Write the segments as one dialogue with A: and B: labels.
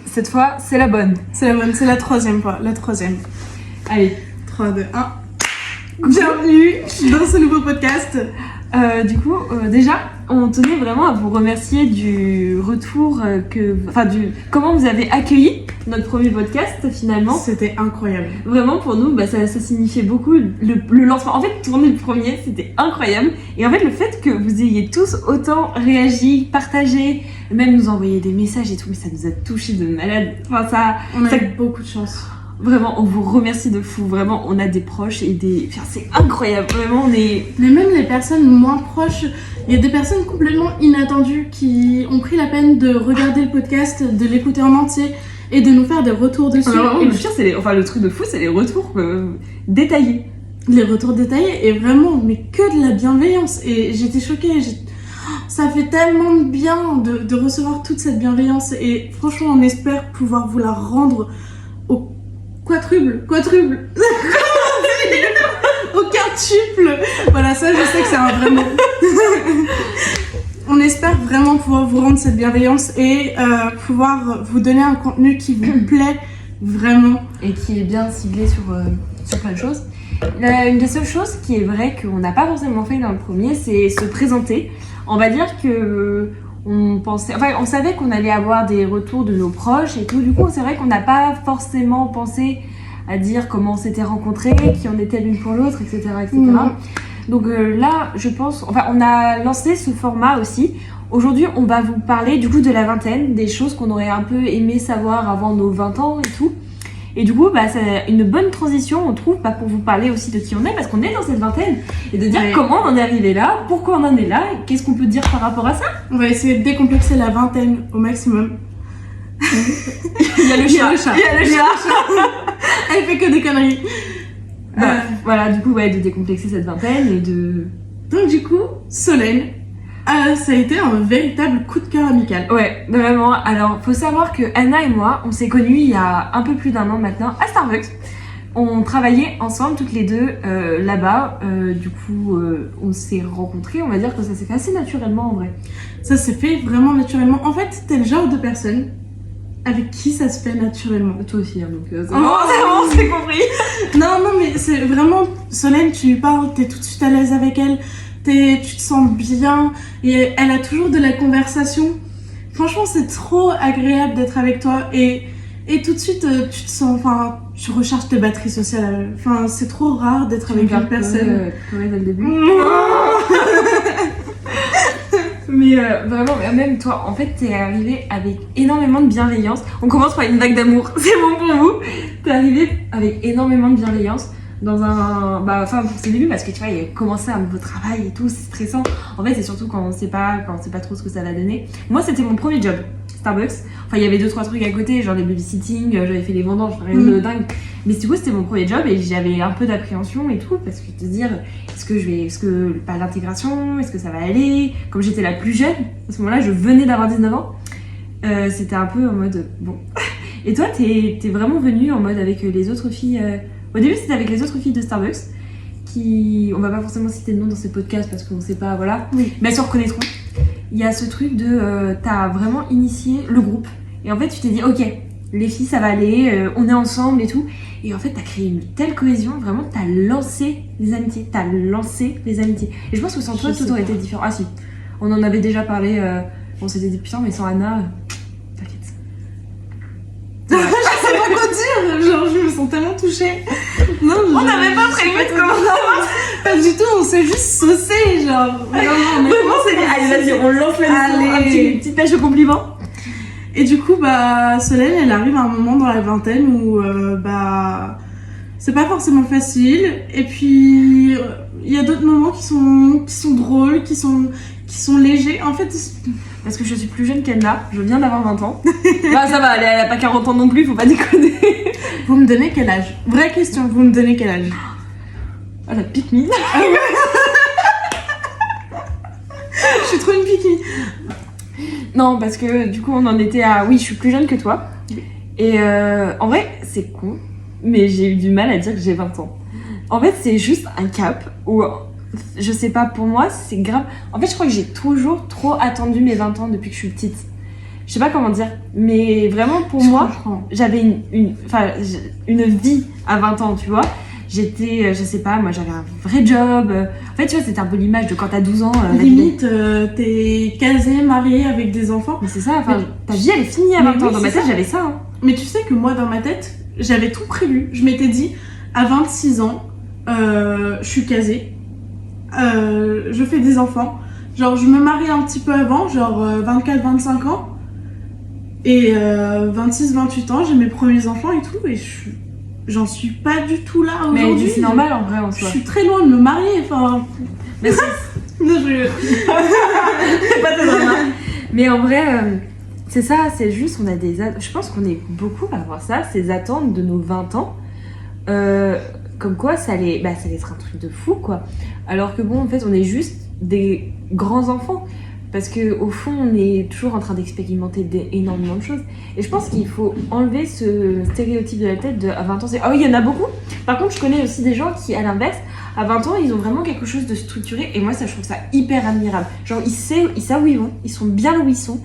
A: Cette fois, c'est la bonne.
B: C'est la troisième fois, la troisième.
A: Allez.
B: 3, 2, 1. Bienvenue dans ce nouveau podcast.
A: Déjà, on tenait vraiment à vous remercier du retour comment vous avez accueilli notre premier podcast finalement.
B: C'était incroyable.
A: Vraiment pour nous, ça signifiait beaucoup le lancement. En fait, tourner le premier, c'était incroyable. Et en fait, le fait que vous ayez tous autant réagi, partagé, même nous envoyer des messages et tout, mais ça nous a touchés de malade.
B: On a eu beaucoup de chance.
A: Vraiment, on vous remercie de fou. Vraiment, on a des proches et c'est incroyable. Vraiment, on est...
B: Mais même les personnes moins proches, il y a des personnes complètement inattendues qui ont pris la peine de regarder le podcast, de l'écouter en entier et de nous faire des retours dessus.
A: Et le pire, le truc de fou, c'est les retours détaillés.
B: Les retours détaillés et vraiment, mais que de la bienveillance. Et j'étais choquée. Ça fait tellement de bien de recevoir toute cette bienveillance. Et franchement, on espère pouvoir vous la rendre au quadruple. Au quintuple. Voilà, ça, je sais que c'est un vrai mot. On espère vraiment pouvoir vous rendre cette bienveillance et pouvoir vous donner un contenu qui vous plaît vraiment.
A: Et qui est bien ciblé sur plein de choses. Une des seules choses qui est vraie qu'on n'a pas forcément fait dans le premier, c'est se présenter. On va dire que on savait qu'on allait avoir des retours de nos proches et tout. Du coup, c'est vrai qu'on n'a pas forcément pensé à dire comment on s'était rencontrés, qui on était l'une pour l'autre, etc. Donc là, je pense... on a lancé ce format aussi. Aujourd'hui, on va vous parler du coup de la vingtaine, des choses qu'on aurait un peu aimé savoir avant nos 20 ans et tout. Et du coup, c'est une bonne transition, on trouve, pour vous parler aussi de qui on est, parce qu'on est dans cette vingtaine, et de dire comment on en est arrivé là, pourquoi on en est là, et qu'est-ce qu'on peut dire par rapport à ça.
B: On va essayer de décomplexer la vingtaine au maximum.
A: Il y a le chat.
B: Elle fait que des conneries.
A: Voilà, du coup, de décomplexer cette vingtaine et de...
B: Donc du coup, Solène, ça a été un véritable coup de cœur amical.
A: Ouais, vraiment. Alors, faut savoir que Anna et moi, on s'est connus il y a un peu plus d'un an maintenant à Starbucks. On travaillait ensemble toutes les deux là-bas. Du coup, on s'est rencontrés. On va dire que ça s'est fait assez naturellement en vrai.
B: Ça s'est fait vraiment naturellement. En fait, t'es le genre de personne avec qui ça se fait naturellement.
A: Toi aussi, hein, donc c'est bon, c'est compris.
B: Non, mais c'est vraiment... Solène, tu lui parles, t'es tout de suite à l'aise avec elle. Tu te sens bien et elle a toujours de la conversation. Franchement, c'est trop agréable d'être avec toi et tout de suite, tu te sens... tu recharges tes batteries sociales. C'est trop rare d'être avec une personne.
A: Pleurer dès le début. Mais vraiment, même toi, en fait, t'es arrivée avec énormément de bienveillance. On commence par une vague d'amour, c'est bon pour vous. T'es arrivée avec énormément de bienveillance dans pour ses débuts, parce que tu vois, il a commencé un nouveau travail et tout, c'est stressant. En fait, c'est surtout quand on sait pas trop ce que ça va donner. Moi, c'était mon premier job, Starbucks. Il y avait 2-3 trucs à côté, genre les babysitting, j'avais fait les vendanges, rien de dingue. Mais du coup, c'était mon premier job et j'avais un peu d'appréhension et tout, parce que te dire, l'intégration, est-ce que ça va aller? Comme j'étais la plus jeune, à ce moment-là, je venais d'avoir 19 ans, c'était un peu en mode, bon. Et toi, t'es vraiment venue en mode avec les autres filles, au début, c'était avec les autres filles de Starbucks, on va pas forcément citer de nom dans ces podcasts parce qu'on sait pas, voilà, mais elles se reconnaîtront. Il y a ce truc de, t'as vraiment initié le groupe, et en fait, tu t'es dit, ok, les filles, ça va aller, on est ensemble et tout. Et en fait, t'as créé une telle cohésion, vraiment, t'as lancé les amitiés. Et je pense que sans toi, tout aurait été différent. Ah si, on en avait déjà parlé, on s'était dit, putain, mais sans Anna, t'inquiète.
B: Je sais pas quoi dire, genre, je me sens tellement touchée. Non,
A: on n'avait pas prévu de commencer.
B: Pas du tout, on s'est juste saucé, genre.
A: Vraiment, c'est dit, allez, vas-y, on lance la petite pêche au compliment.
B: Et du coup, Solène, elle arrive à un moment dans la vingtaine où, c'est pas forcément facile. Et puis, il y a d'autres moments qui sont drôles, qui sont légers. En fait,
A: parce que je suis plus jeune qu'Anna, je viens d'avoir 20 ans. Ça va, elle a pas 40 ans non plus, faut pas déconner.
B: Vous me donnez quel âge? Vraie question, vous me donnez quel âge?
A: Ah, la pique-mine.
B: Je suis trop une pique-mine.
A: Non, parce que du coup, on en était à... Oui, je suis plus jeune que toi. Et en vrai, c'est con, mais j'ai eu du mal à dire que j'ai 20 ans. En fait, c'est juste un cap où... Je sais pas, pour moi, c'est grave. En fait, je crois que j'ai toujours trop attendu mes 20 ans depuis que je suis petite. Je sais pas comment dire, mais vraiment pour
B: Je
A: moi,
B: comprends.
A: j'avais une vie à 20 ans, tu vois. J'étais, je sais pas, moi j'avais un vrai job. En fait, tu vois, c'était un peu l'image de quand t'as 12 ans. La vie-
B: Limite, t'es casé, marié avec des enfants.
A: Mais c'est ça, enfin,
B: Mais-
A: ta vie elle est finie à
B: Mais
A: 20 ans.
B: oui,
A: Dans ma
B: c'est
A: tête,
B: ça.
A: j'avais ça. Hein.
B: Mais tu sais que moi, dans ma tête, j'avais tout prévu. Je m'étais dit, à 26 ans, je suis casée, je fais des enfants. Genre, je me marie un petit peu avant, genre 24-25 ans. Et 26-28 ans, j'ai mes premiers enfants et tout. Et j'en suis pas du tout là
A: Mais
B: aujourd'hui.
A: c'est normal en vrai en
B: Je
A: soi.
B: suis très loin de me marier. Enfin,
A: Mais c'est
B: non, je...
A: pas de drama. Mais en vrai, c'est ça, c'est juste, on a des. Je pense qu'on est beaucoup à avoir ça, ces attentes de nos 20 ans. Comme quoi, ça allait être un truc de fou, quoi. Alors que bon, en fait, on est juste des grands enfants. Parce que au fond, on est toujours en train d'expérimenter énormément de choses. Et je pense qu'il faut enlever ce stéréotype de la tête de à 20 ans, c'est ah oui, il y en a beaucoup. Par contre, je connais aussi des gens qui, à l'inverse, à 20 ans, ils ont vraiment quelque chose de structuré. Et moi, ça, je trouve ça hyper admirable. Genre, ils savent où ils vont, ils sont bien là où ils sont.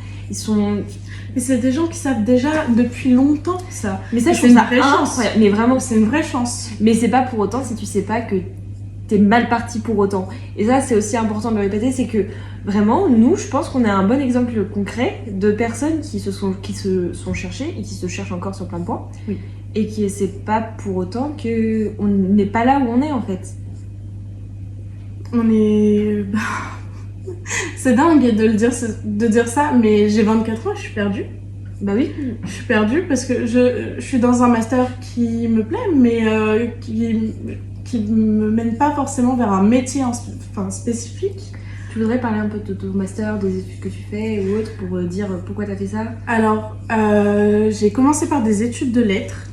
B: Mais c'est des gens qui savent déjà depuis longtemps ça.
A: Mais ça,
B: Et
A: je
B: c'est
A: trouve
B: une
A: ça
B: vraie chance.
A: incroyable. Mais vraiment,
B: C'est une vraie chance.
A: mais c'est pas pour autant si tu sais pas que t'es mal parti pour autant. Et ça, c'est aussi important de le répéter, c'est que vraiment, nous, je pense qu'on a un bon exemple concret de personnes qui se sont cherchées et qui se cherchent encore sur plein de points.
B: Oui.
A: Et qui c'est pas pour autant que on n'est pas là où on est en fait.
B: On est... C'est dingue de dire ça, mais j'ai 24 ans, je suis perdue.
A: Bah oui.
B: Je suis perdue parce que je suis dans un master qui me plaît, mais qui me mène pas forcément vers un métier spécifique.
A: Tu voudrais parler un peu de ton master, des études que tu fais ou autre pour dire pourquoi t'as fait ça?
B: Alors, j'ai commencé par des études de lettres.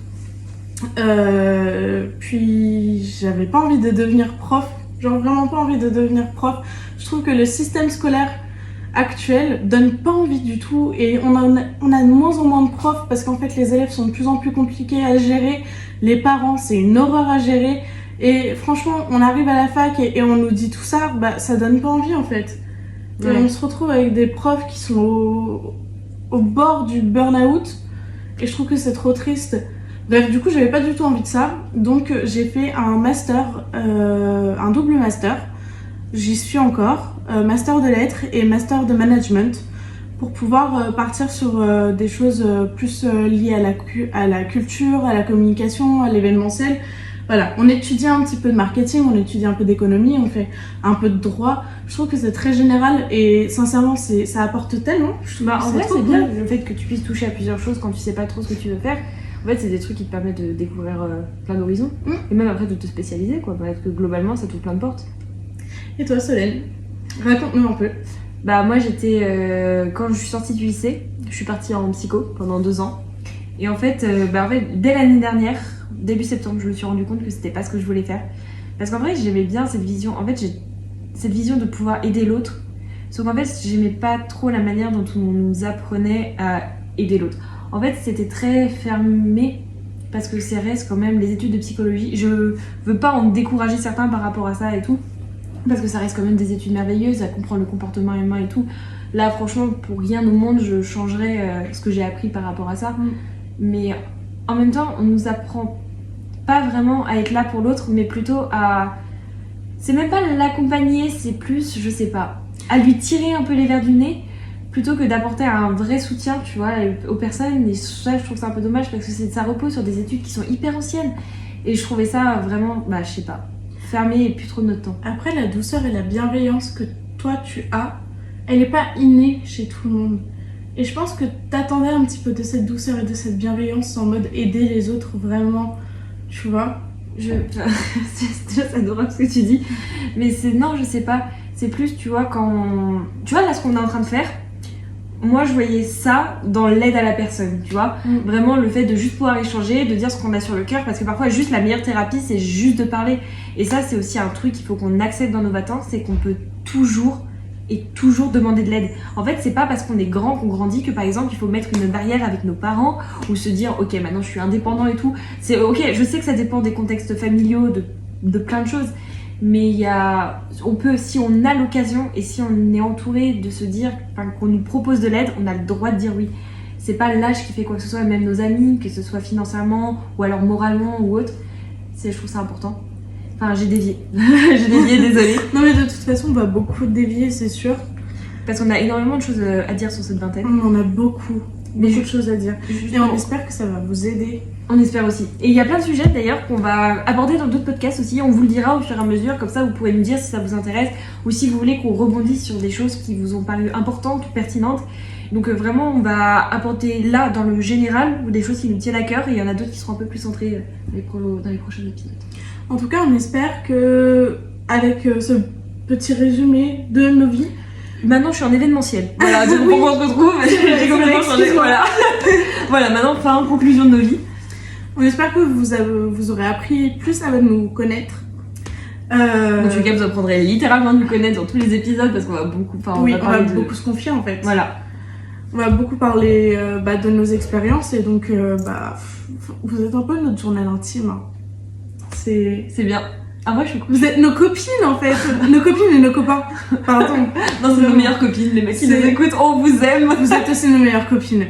B: Puis, j'avais pas envie de devenir prof. Genre, vraiment pas envie de devenir prof. Je trouve que le système scolaire actuel donne pas envie du tout. Et on a de moins en moins de profs parce qu'en fait, les élèves sont de plus en plus compliqués à gérer. Les parents, c'est une horreur à gérer. Et franchement, on arrive à la fac et on nous dit tout ça, bah ça donne pas envie en fait. Et
A: Ouais.
B: on se retrouve avec des profs qui sont au bord du burn-out et je trouve que c'est trop triste. Bref, du coup, j'avais pas du tout envie de ça, donc j'ai fait un master, un double master. J'y suis encore, master de lettres et master de management, pour pouvoir partir sur des choses plus liées à la culture, à la communication, à l'événementiel. Voilà, on étudie un petit peu de marketing, on étudie un peu d'économie, on fait un peu de droit. Je trouve que c'est très général et sincèrement, ça apporte tellement. Je trouve
A: Bah,
B: que
A: en vrai,
B: trop
A: c'est
B: cool.
A: bien le fait que tu puisses toucher à plusieurs choses quand tu sais pas trop ce que tu veux faire. En fait, c'est des trucs qui te permettent de découvrir plein d'horizons.
B: Mm.
A: Et même après de te spécialiser, quoi. Parce que globalement, ça t'ouvre plein de portes.
B: Et toi, Solène, raconte-nous un peu.
A: Bah, moi, j'étais. Quand je suis sortie du lycée, je suis partie en psycho pendant 2 ans. Et en fait, dès l'année dernière, début septembre, je me suis rendu compte que c'était pas ce que je voulais faire. Parce qu'en vrai, j'aimais bien cette vision. En fait, j'ai cette vision de pouvoir aider l'autre. Sauf qu'en fait, j'aimais pas trop la manière dont on nous apprenait à aider l'autre. En fait, c'était très fermé parce que ça reste quand même les études de psychologie. Je veux pas en décourager certains par rapport à ça et tout, parce que ça reste quand même des études merveilleuses à comprendre le comportement humain et tout. Là, franchement, pour rien au monde, je changerais ce que j'ai appris par rapport à ça. Mais en même temps, on nous apprend pas vraiment à être là pour l'autre, mais plutôt à... C'est même pas l'accompagner, c'est plus, je sais pas, à lui tirer un peu les verres du nez, plutôt que d'apporter un vrai soutien, tu vois, aux personnes. Et ça, je trouve ça un peu dommage, parce que ça repose sur des études qui sont hyper anciennes. Et je trouvais ça vraiment, je sais pas, fermé et plus trop de notre temps.
B: Après, la douceur et la bienveillance que toi tu as, elle est pas innée chez tout le monde. Et je pense que t'attendais un petit peu de cette douceur et de cette bienveillance en mode aider les autres vraiment, tu vois.
A: C'est adorable ce que tu dis, mais non, je sais pas, c'est plus, tu vois, tu vois là ce qu'on est en train de faire, moi je voyais ça dans l'aide à la personne, tu vois, vraiment le fait de juste pouvoir échanger, de dire ce qu'on a sur le cœur, parce que parfois juste la meilleure thérapie c'est juste de parler. Et ça, c'est aussi un truc qu'il faut qu'on accepte dans nos vacances, c'est qu'on peut toujours demander de l'aide. En fait, c'est pas parce qu'on est grand qu'on grandit que par exemple il faut mettre une barrière avec nos parents ou se dire ok, maintenant je suis indépendant et tout. C'est ok, je sais que ça dépend des contextes familiaux, de plein de choses, mais on peut, si on a l'occasion et si on est entouré, de se dire qu'on nous propose de l'aide, on a le droit de dire oui. c'est pas l'âge qui fait quoi que ce soit, même nos amis, que ce soit financièrement ou alors moralement ou autre. Je trouve ça important. Enfin, j'ai dévié. J'ai dévié, désolée.
B: Non, mais de toute façon, on va beaucoup dévier, c'est sûr.
A: Parce qu'on a énormément de choses à dire sur cette vingtaine.
B: On a beaucoup de choses à dire. Et on
A: Justement.
B: espère que ça va vous aider.
A: On espère aussi. Et il y a plein de sujets d'ailleurs qu'on va aborder dans d'autres podcasts aussi. On vous le dira au fur et à mesure, comme ça vous pourrez nous dire si ça vous intéresse ou si vous voulez qu'on rebondisse sur des choses qui vous ont paru importantes ou pertinentes. Donc vraiment, on va apporter là dans le général des choses qui nous tiennent à cœur et il y en a d'autres qui seront un peu plus centrées dans les prochains épisodes.
B: En tout cas, on espère que avec ce petit résumé de nos vies,
A: maintenant je suis en événementiel. Voilà, donc
B: Oui.
A: on se retrouve. J'ai complètement changé. Voilà. Voilà, maintenant fin conclusion de nos vies.
B: on espère que vous aurez appris plus à nous connaître.
A: En tout cas, vous apprendrez littéralement à nous connaître dans tous les épisodes parce qu'on va beaucoup.
B: Oui, on va beaucoup se confier en fait.
A: Voilà.
B: On va beaucoup parler de nos expériences et donc vous êtes un peu notre journal intime. Hein.
A: C'est bien. Ah, moi je suis cool.
B: Vous êtes nos copines en fait, nos copines et nos copains. Pardon.
A: Non, c'est nos meilleures copines, les mecs qui nous écoutent, on vous aime.
B: Vous êtes aussi nos meilleures copines.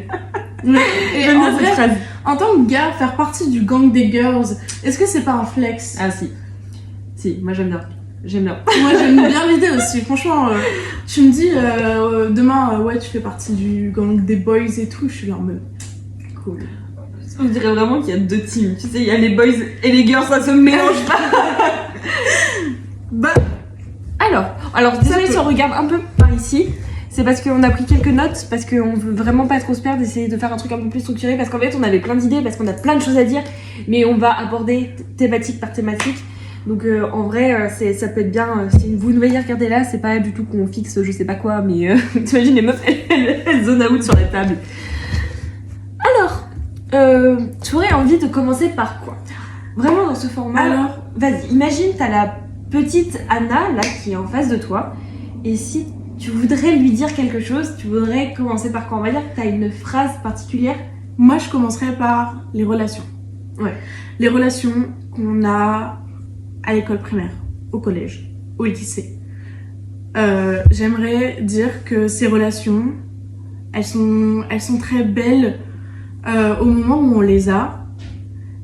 B: Et
A: J'aime
B: en
A: bien cette
B: vrai,
A: phrase.
B: en tant que gars, faire partie du gang des girls, est-ce que c'est pas un flex?
A: Ah si. Si, moi j'aime bien. J'aime bien.
B: Moi j'aime bien l'idée aussi, franchement, tu me dis demain, ouais tu fais partie du gang des boys et tout, je suis là en mode cool.
A: On dirait vraiment qu'il y a deux teams. Tu sais, il y a les boys et les girls, ça se mélange pas.
B: Bah,
A: Alors désolé si on regarde un peu par ici. C'est parce qu'on a pris quelques notes, parce qu'on veut vraiment pas trop se perdre, essayer de faire un truc un peu plus structuré, parce qu'en fait on avait plein d'idées, parce qu'on a plein de choses à dire, mais on va aborder thématique par thématique. Donc en vrai, ça peut être bien, si vous nous voyez regarder là, c'est pas du tout qu'on fixe je sais pas quoi, mais t'imagines les meufs, elles zone out sur la table. Alors, tu aurais envie de commencer par quoi? Vraiment dans ce format.
B: alors,
A: Vas-y, imagine t'as la petite Anna là qui est en face de toi, et si tu voudrais lui dire quelque chose, tu voudrais commencer par quoi? On va dire que t'as une phrase particulière.
B: moi je commencerai par les relations.
A: Ouais.
B: Les relations qu'on a à l'école primaire, au collège, au lycée. J'aimerais dire que ces relations, elles sont très belles au moment où on les a,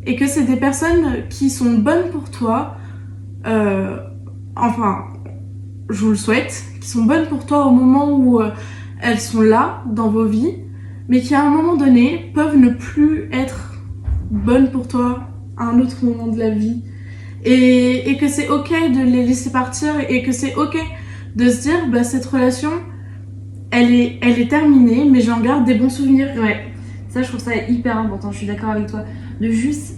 B: et que c'est des personnes qui sont bonnes pour toi, enfin, je vous le souhaite, qui sont bonnes pour toi au moment où elles sont là dans vos vies, mais qui à un moment donné peuvent ne plus être bonnes pour toi à un autre moment de la vie. Et que c'est ok de les laisser partir et que c'est ok de se dire bah cette relation elle est terminée mais j'en garde des bons souvenirs.
A: Ouais, ça je trouve ça hyper important, je suis d'accord avec toi. De juste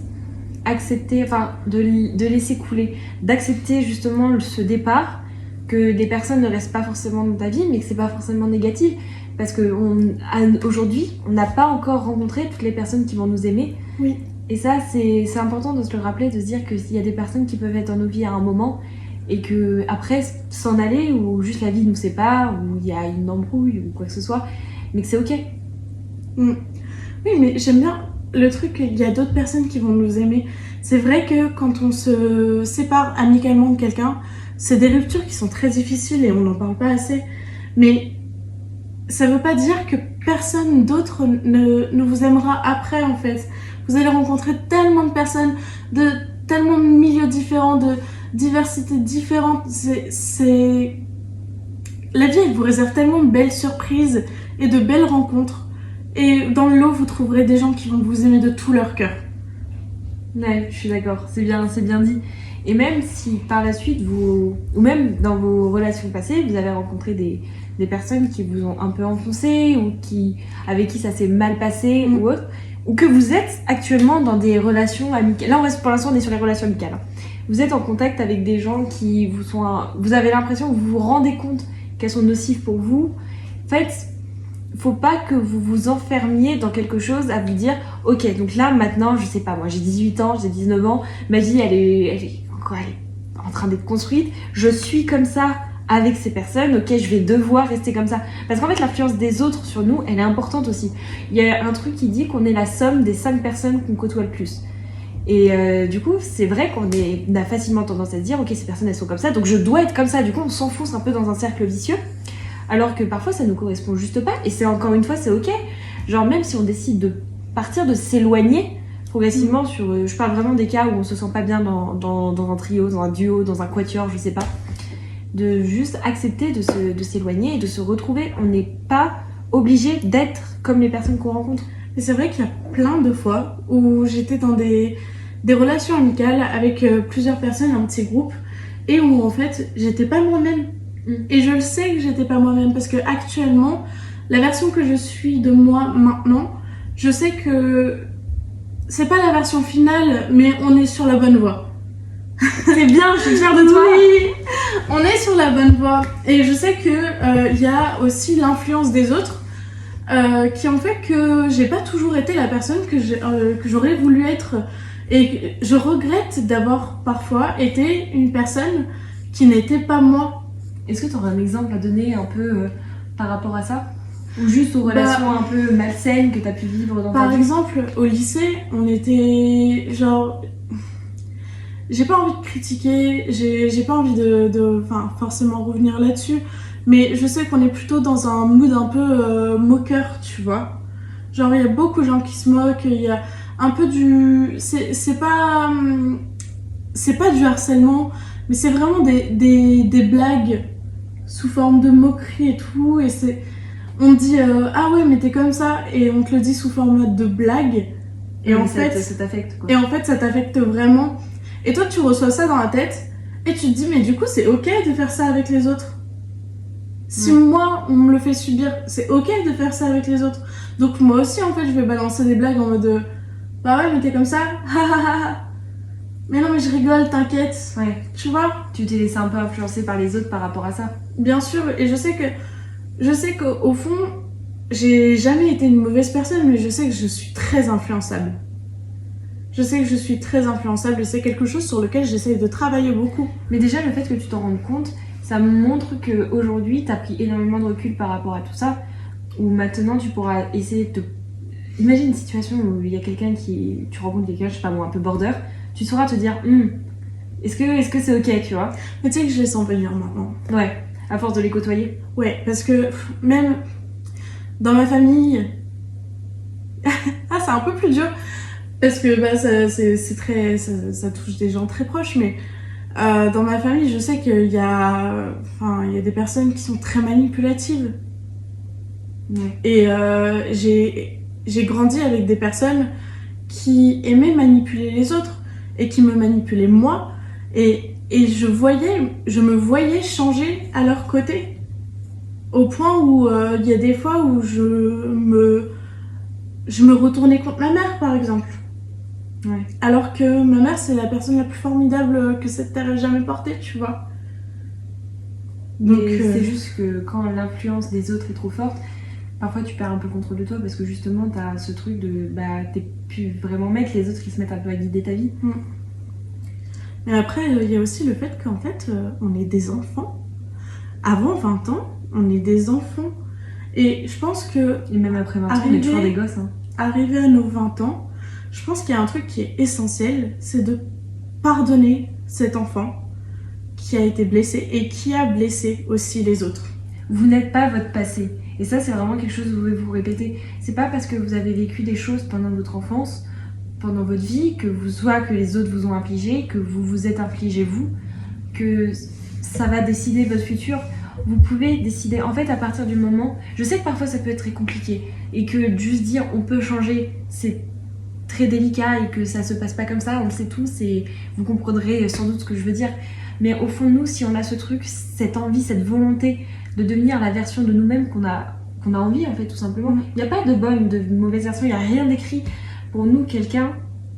A: accepter, enfin de laisser couler, d'accepter justement ce départ, que des personnes ne restent pas forcément dans ta vie, mais que c'est pas forcément négatif. Parce que aujourd'hui, on n'a pas encore rencontré toutes les personnes qui vont nous aimer.
B: Oui.
A: Et ça, c'est important de se le rappeler, de se dire qu'il y a des personnes qui peuvent être dans nos vies à un moment et que après s'en aller ou juste la vie nous sépare ou il y a une embrouille ou quoi que ce soit, mais que c'est ok.
B: Oui, mais j'aime bien le truc qu'il y a d'autres personnes qui vont nous aimer. C'est vrai que quand on se sépare amicalement de quelqu'un, c'est des ruptures qui sont très difficiles et on n'en parle pas assez. Mais ça veut pas dire que personne d'autre ne vous aimera après en fait. Vous allez rencontrer tellement de personnes, de tellement de milieux différents, de diversités différentes. La vie, elle vous réserve tellement de belles surprises et de belles rencontres. Et dans le lot, vous trouverez des gens qui vont vous aimer de tout leur cœur.
A: Ouais, je suis d'accord, c'est bien dit. Et même si par la suite, ou même dans vos relations passées, vous avez rencontré des personnes qui vous ont un peu enfoncé ou avec qui ça s'est mal passé ou autre, ou que vous êtes actuellement dans des relations amicales. Là, pour l'instant, on est sur les relations amicales. Vous êtes en contact avec des gens qui vous avez l'impression que vous vous rendez compte qu'elles sont nocives pour vous. En fait, faut pas que vous vous enfermiez dans quelque chose à vous dire ok, donc là, maintenant, je sais pas, moi j'ai 18 ans, j'ai 19 ans, ma vie, elle est en train d'être construite, je suis comme ça avec ces personnes, ok, je vais devoir rester comme ça. Parce qu'en fait, l'influence des autres sur nous, elle est importante aussi. Il y a un truc qui dit qu'on est la somme des 5 personnes qu'on côtoie le plus. Et du coup, c'est vrai qu'on a facilement tendance à se dire, ok, ces personnes, elles sont comme ça, donc je dois être comme ça. Du coup, on s'enfonce un peu dans un cercle vicieux, alors que parfois, ça nous correspond juste pas. Et c'est encore une fois, c'est ok. Genre même si on décide de partir, de s'éloigner progressivement sur... je parle vraiment des cas où on se sent pas bien dans un trio, dans un duo, dans un quatuor, je sais pas. De juste accepter de s'éloigner et de se retrouver. On n'est pas obligé d'être comme les personnes qu'on rencontre.
B: Mais c'est vrai qu'il y a plein de fois où j'étais dans des relations amicales avec plusieurs personnes, un petit groupe, et où en fait j'étais pas moi-même. Et je le sais que j'étais pas moi-même parce que actuellement, la version que je suis de moi maintenant, je sais que c'est pas la version finale, mais on est sur la bonne voie.
A: C'est bien, je suis fière de toi.
B: Oui, on est sur la bonne voie. Et je sais que y a aussi l'influence des autres qui ont fait que j'ai pas toujours été la personne que j'aurais voulu être. Et je regrette d'avoir parfois été une personne qui n'était pas moi.
A: Est-ce que tu aurais un exemple à donner un peu par rapport à ça? Ou juste aux relations un peu malsaines que tu as pu vivre dans ta vie?
B: Par exemple, au lycée, on était genre... J'ai pas envie de critiquer, j'ai pas envie de forcément revenir là-dessus, mais je sais qu'on est plutôt dans un mood un peu moqueur, tu vois. Genre, il y a beaucoup de gens qui se moquent, il y a un peu du... C'est pas du harcèlement, mais c'est vraiment des blagues sous forme de moquerie et tout, et c'est... On dit ah ouais, mais t'es comme ça, et on te le dit sous forme de blague, et en fait...
A: Ça t'affecte, quoi.
B: Et en fait, ça t'affecte vraiment. Et toi, tu reçois ça dans la tête et tu te dis, mais du coup, c'est ok de faire ça avec les autres. Si moi, on me le fait subir, c'est ok de faire ça avec les autres. Donc moi aussi, en fait, je vais balancer des blagues en mode, bah ouais, mais t'es comme ça, mais non, mais je rigole, t'inquiète.
A: Ouais.
B: Tu vois?
A: Tu t'es laissé un peu influencer par les autres par rapport à ça.
B: Bien sûr, et je sais qu'au fond, j'ai jamais été une mauvaise personne, mais je sais que je suis très influençable. Je sais que je suis très influençable et c'est quelque chose sur lequel j'essaye de travailler beaucoup.
A: Mais déjà, le fait que tu t'en rendes compte, ça montre qu'aujourd'hui, tu as pris énormément de recul par rapport à tout ça. Où maintenant, tu pourras essayer de te... Imagine une situation où il y a quelqu'un qui... Tu rencontres quelqu'un, je sais pas moi, un peu border. Tu sauras te dire, est-ce que c'est ok, tu vois?
B: Mais tu sais que je les sens venir maintenant.
A: Ouais, à force de les côtoyer.
B: Ouais, parce que même dans ma famille... ah, c'est un peu plus dur. Parce que bah, c'est très, ça touche des gens très proches, mais dans ma famille, je sais qu'il y a des personnes qui sont très manipulatives.
A: Ouais.
B: Et j'ai grandi avec des personnes qui aimaient manipuler les autres et qui me manipulaient moi. Et je me voyais changer à leur côté. Au point où il y a des fois où je me retournais contre ma mère, par exemple.
A: Ouais.
B: Alors que ma mère, c'est la personne la plus formidable que cette terre ait jamais portée, tu vois.
A: Donc c'est juste que quand l'influence des autres est trop forte, parfois tu perds un peu le contrôle de toi parce que justement t'as ce truc de t'es plus vraiment mec, les autres qui se mettent un peu à guider ta vie.
B: Mais après, il y a aussi le fait qu'en fait, on est des enfants. Avant 20 ans, on est des enfants. Et je pense que...
A: Et même après 20 ans, on est toujours des gosses. Hein.
B: Arrivé à nos 20 ans, je pense qu'il y a un truc qui est essentiel, c'est de pardonner cet enfant qui a été blessé et qui a blessé aussi les autres.
A: Vous n'êtes pas votre passé. Et ça, c'est vraiment quelque chose que vous devez vous répéter. C'est pas parce que vous avez vécu des choses pendant votre enfance, pendant votre vie, que les autres vous ont infligé, que vous vous êtes infligé vous, que ça va décider votre futur. Vous pouvez décider, en fait, à partir du moment... Je sais que parfois ça peut être très compliqué et que juste dire on peut changer, c'est très délicat et que ça se passe pas comme ça, on le sait tous et vous comprendrez sans doute ce que je veux dire. Mais au fond, nous, si on a ce truc, cette envie, cette volonté de devenir la version de nous-mêmes qu'on a envie, en fait, tout simplement. Il n'y a pas de bonne, de mauvaise version, il n'y a rien d'écrit. Pour nous, quelqu'un,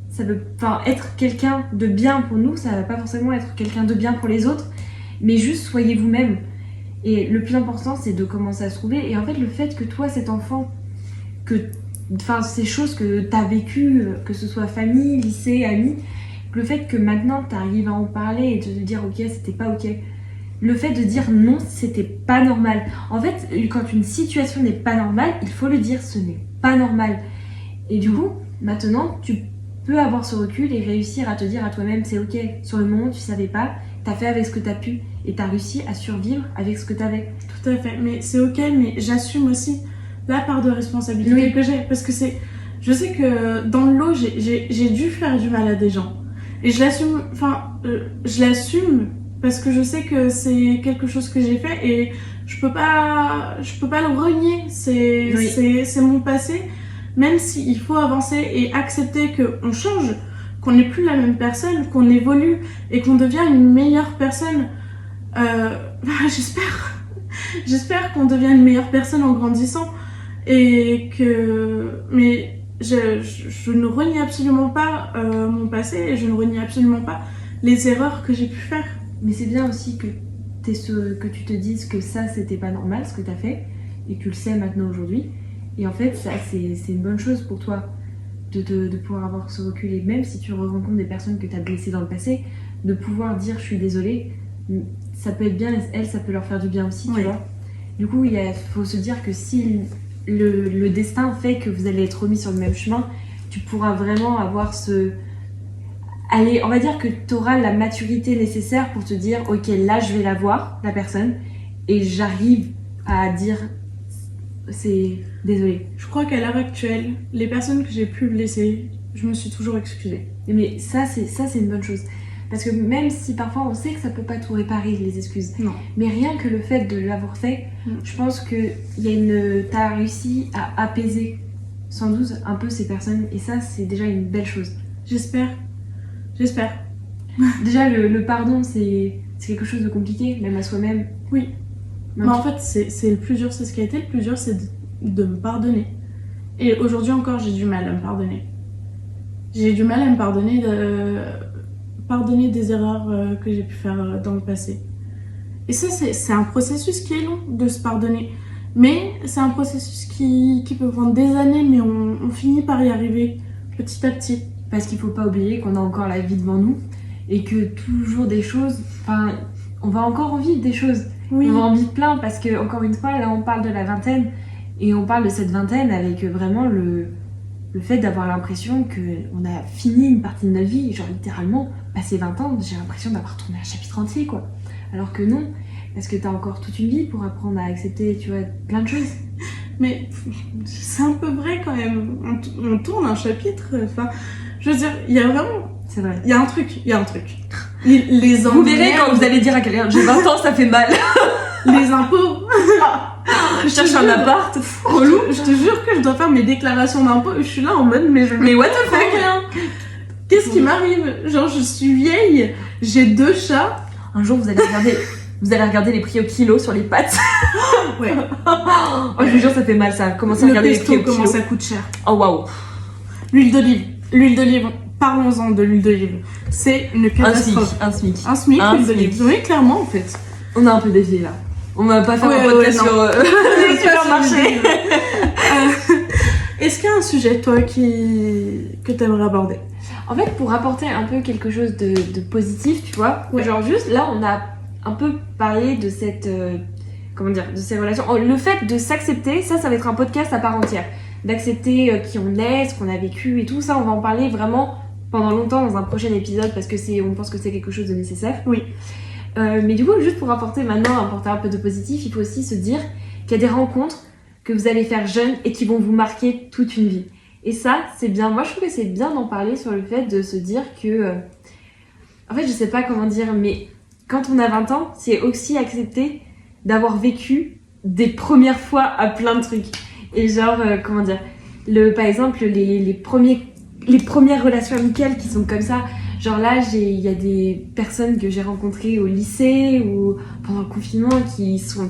A: ça veut... Enfin, être quelqu'un de bien pour nous, ça va pas forcément être quelqu'un de bien pour les autres, mais juste soyez vous-même. Et le plus important, c'est de commencer à se trouver. Et en fait, le fait que toi, cet enfant, ces choses que tu as vécues, que ce soit famille, lycée, amis, le fait que maintenant tu arrives à en parler et de te dire ok, c'était pas ok. Le fait de dire non, c'était pas normal. En fait, quand une situation n'est pas normale, il faut le dire, ce n'est pas normal. Et du coup, maintenant, tu peux avoir ce recul et réussir à te dire à toi-même c'est ok. Sur le moment, tu savais pas, t'as fait avec ce que t'as pu et t'as réussi à survivre avec ce que t'avais.
B: Tout à fait, mais c'est ok, mais j'assume aussi. la part de responsabilité
A: Oui.
B: que j'ai. Parce que je sais que dans le lot, j'ai dû faire du mal à des gens. Et je l'assume, je l'assume parce que je sais que c'est quelque chose que j'ai fait et je peux pas le renier. C'est mon passé. Même s'il faut avancer et accepter qu'on change, qu'on n'est plus la même personne, qu'on évolue et qu'on devient une meilleure personne. J'espère qu'on devient une meilleure personne en grandissant mais je ne renie absolument pas mon passé et je ne renie absolument pas les erreurs que j'ai pu faire.
A: Mais c'est bien aussi que tu te dises que ça, c'était pas normal ce que t'as fait et que tu le sais maintenant aujourd'hui. Et en fait, ça, c'est une bonne chose pour toi de pouvoir avoir ce recul. Et même si tu rencontres des personnes que t'as blessées dans le passé, de pouvoir dire je suis désolée, ça peut être bien, elles, ça peut leur faire du bien aussi, tu vois. Du coup, il faut se dire que si le destin fait que vous allez être remis sur le même chemin, tu pourras vraiment avoir Allez, on va dire que tu auras la maturité nécessaire pour te dire ok, là je vais la voir, la personne, et j'arrive à dire c'est désolé.
B: Je crois qu'à l'heure actuelle, les personnes que j'ai pu blesser, je me suis toujours excusée.
A: Mais ça c'est une bonne chose. Parce que même si parfois on sait que ça peut pas tout réparer, les excuses,
B: non.
A: Mais rien que le fait de l'avoir fait, je pense que t'as réussi à apaiser sans doute un peu ces personnes, et ça c'est déjà une belle chose.
B: J'espère.
A: Déjà le pardon c'est quelque chose de compliqué, même à soi-même.
B: Oui. Mais en fait c'est le plus dur, c'est ce qui a été le plus dur, c'est de me pardonner. Et aujourd'hui encore j'ai du mal à me pardonner. J'ai du mal à me pardonner des erreurs que j'ai pu faire dans le passé. Et ça, c'est un processus qui est long de se pardonner. Mais c'est un processus qui peut prendre des années, mais on finit par y arriver petit à petit.
A: Parce qu'il faut pas oublier qu'on a encore la vie devant nous et que toujours des choses, on va encore en vivre des choses.
B: Oui.
A: On va en vivre plein parce que, encore une fois, là on parle de la vingtaine et on parle de cette vingtaine avec vraiment le fait d'avoir l'impression qu'on a fini une partie de notre vie, genre littéralement, passé 20 ans, j'ai l'impression d'avoir tourné un chapitre entier, quoi. Alors que non, parce que t'as encore toute une vie pour apprendre à accepter, tu vois, plein de choses.
B: Mais c'est un peu vrai quand même, on tourne un chapitre, je veux dire, il y a vraiment...
A: C'est vrai.
B: Il y a un truc. Les
A: vous verrez quand vous allez dire à quelqu'un, j'ai 20 ans, ça fait mal.
B: Les impôts.
A: Je cherche un appart, relou.
B: Je te jure que je dois faire mes déclarations d'impôts. Je suis là en mode,
A: mais what the fuck,
B: rien. Qu'est-ce qui m'arrive? Genre, je suis vieille, j'ai 2 chats.
A: Un jour, vous allez regarder les prix au kilo sur les pâtes.
B: Ouais.
A: Oh, je vous jure, ça fait mal ça. Commencez à regarder les prix au kilo.
B: Comment ça coûte cher.
A: Oh waouh.
B: L'huile d'olive. Parlons-en de l'huile d'olive. C'est une catastrophe.
A: Un SMIC.
B: L'huile d'olive. Oui, clairement, en fait.
A: On a un peu dévié là. On va pas faire un podcast sur les supermarchés.
B: Est-ce qu'il y a un sujet, toi, que t'aimerais aborder?
A: En fait, pour apporter un peu quelque chose de positif, tu vois, genre juste là, on a un peu parlé de cette, de ces relations. Le fait de s'accepter, ça va être un podcast à part entière. D'accepter qui on est, ce qu'on a vécu et tout ça, on va en parler vraiment pendant longtemps dans un prochain épisode parce que on pense que c'est quelque chose de nécessaire.
B: Oui.
A: Mais du coup, juste pour apporter un peu de positif, il faut aussi se dire qu'il y a des rencontres que vous allez faire jeunes et qui vont vous marquer toute une vie. Et ça, c'est bien. Moi, je trouve que c'est bien d'en parler sur le fait de se dire que... En fait, je sais pas comment dire, mais quand on a 20 ans, c'est aussi accepter d'avoir vécu des premières fois à plein de trucs. Et genre, par exemple, les premières relations amicales qui sont comme ça. Genre là, il y a des personnes que j'ai rencontrées au lycée ou pendant le confinement qui sont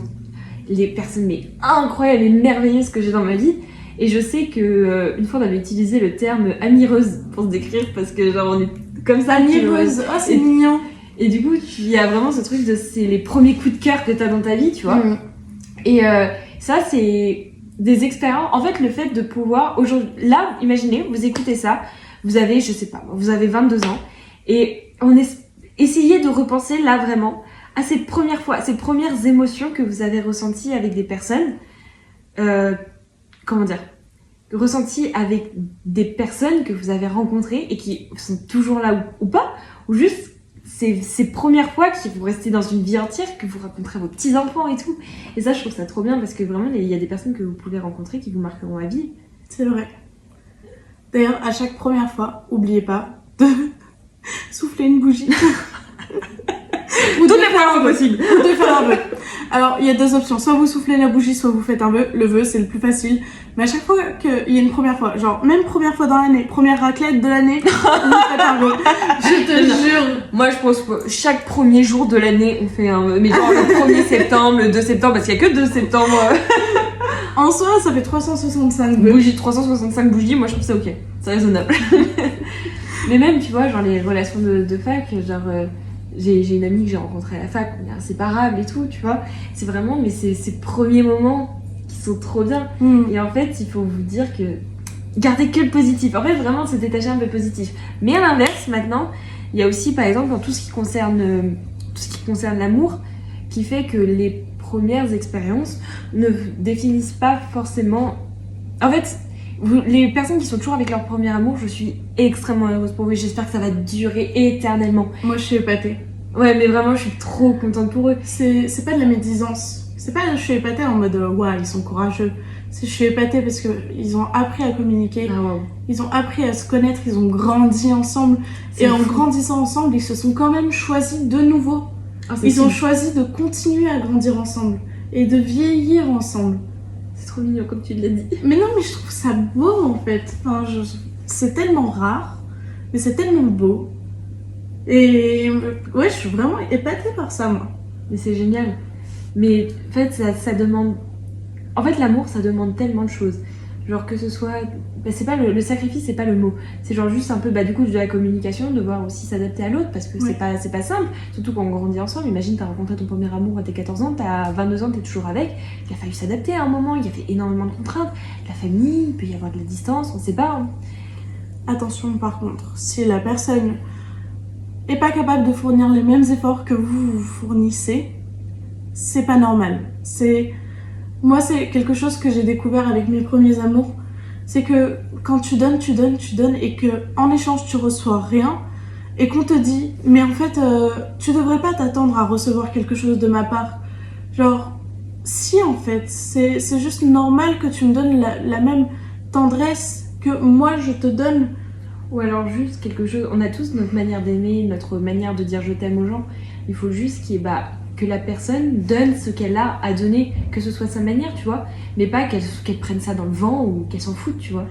A: les personnes mais incroyables et merveilleuses que j'ai dans ma vie. Et je sais que une fois on avait utilisé le terme amireuse pour se décrire parce que genre on est comme ça.
B: Amireuse, oh c'est mignon.
A: Et du coup, il y a vraiment ce truc de c'est les premiers coups de cœur que t'as dans ta vie, tu vois.
B: Mmh.
A: Et ça, c'est des expériences. En fait, le fait de pouvoir aujourd'hui, là, imaginez, vous écoutez ça, vous avez, vous avez 22 ans. Et essayez de repenser là vraiment à ces premières fois, ces premières émotions que vous avez ressenties avec des personnes, ressenties avec des personnes que vous avez rencontrées et qui sont toujours là ou pas, ou juste ces premières fois qui vont rester dans une vie entière, que vous raconterez à vos petits-enfants et tout. Et ça, je trouve ça trop bien parce que vraiment, il y a des personnes que vous pouvez rencontrer qui vous marqueront à vie.
B: C'est vrai. D'ailleurs, à chaque première fois, n'oubliez pas de souffler une bougie.
A: Ou toutes les fois possible.
B: Ou de faire un vœu. Alors, il y a deux options. Soit vous soufflez la bougie, soit vous faites un vœu. Le vœu, c'est le plus facile. Mais à chaque fois qu'il y a une première fois, genre même première fois dans l'année, première raclette de l'année, vous faites un vœu. Je te jure.
A: Moi, je pense que chaque premier jour de l'année, on fait un vœu. Mais genre le 1er septembre, le 2 septembre, parce qu'il n'y a que 2 septembre.
B: En soi, ça fait 365 vœux.
A: Bougies, 365 bougies, moi je trouve ça ok. C'est raisonnable. Mais même, tu vois, genre les relations de fac, genre... j'ai une amie que j'ai rencontrée à la fac, on est inséparables et tout, tu vois. C'est vraiment, mais c'est ces premiers moments qui sont trop bien. Et en fait, il faut vous dire que gardez que le positif. En fait, vraiment, se détacher un peu positif. Mais à l'inverse, maintenant, il y a aussi, par exemple, dans tout ce qui concerne l'amour, qui fait que les premières expériences ne définissent pas forcément... En fait, les personnes qui sont toujours avec leur premier amour, je suis extrêmement heureuse pour eux. J'espère que ça va durer éternellement.
B: Moi, je suis épatée.
A: Ouais, mais vraiment, je suis trop contente pour eux.
B: C'est pas de la médisance. C'est pas je suis épatée en mode ouais, ils sont courageux. Je suis épatée parce qu'ils ont appris à communiquer.
A: Ah, wow.
B: Ils ont appris à se connaître. Ils ont grandi ensemble. Et en grandissant ensemble, ils se sont quand même choisis de nouveau.
A: Ah,
B: ils ont choisi de continuer à grandir ensemble. Et de vieillir ensemble.
A: C'est trop mignon comme tu l'as dit.
B: Mais non, mais je trouve ça beau en fait. Enfin, c'est tellement rare, mais c'est tellement beau. Et ouais, je suis vraiment épatée par ça, moi.
A: Mais c'est génial. Mais en fait, ça demande... En fait, l'amour, ça demande tellement de choses. Genre que ce soit... Bah, c'est pas le sacrifice, c'est pas le mot. C'est genre juste un peu, bah, du coup, de la communication, devoir aussi s'adapter à l'autre, parce que
B: Ouais.
A: c'est pas simple. Surtout quand on grandit ensemble. Imagine, t'as rencontré ton premier amour à tes 14 ans, t'as 22 ans, t'es toujours avec. Il a fallu s'adapter à un moment, il y avait énormément de contraintes. La famille, il peut y avoir de la distance, on sait pas. Hein.
B: Attention par contre, si la personne est pas capable de fournir les mêmes efforts que vous fournissez, c'est pas normal. Moi, c'est quelque chose que j'ai découvert avec mes premiers amours. C'est que quand tu donnes, et que en échange tu reçois rien, et qu'on te dit, mais en fait, tu devrais pas t'attendre à recevoir quelque chose de ma part. Genre, si en fait, c'est juste normal que tu me donnes la même tendresse que moi je te donne.
A: Ou alors juste quelque chose... On a tous notre manière d'aimer, notre manière de dire je t'aime aux gens. Il faut juste que la personne donne ce qu'elle a à donner, que ce soit sa manière, tu vois. Mais pas qu'elle prenne ça dans le vent ou qu'elle s'en foute, tu vois.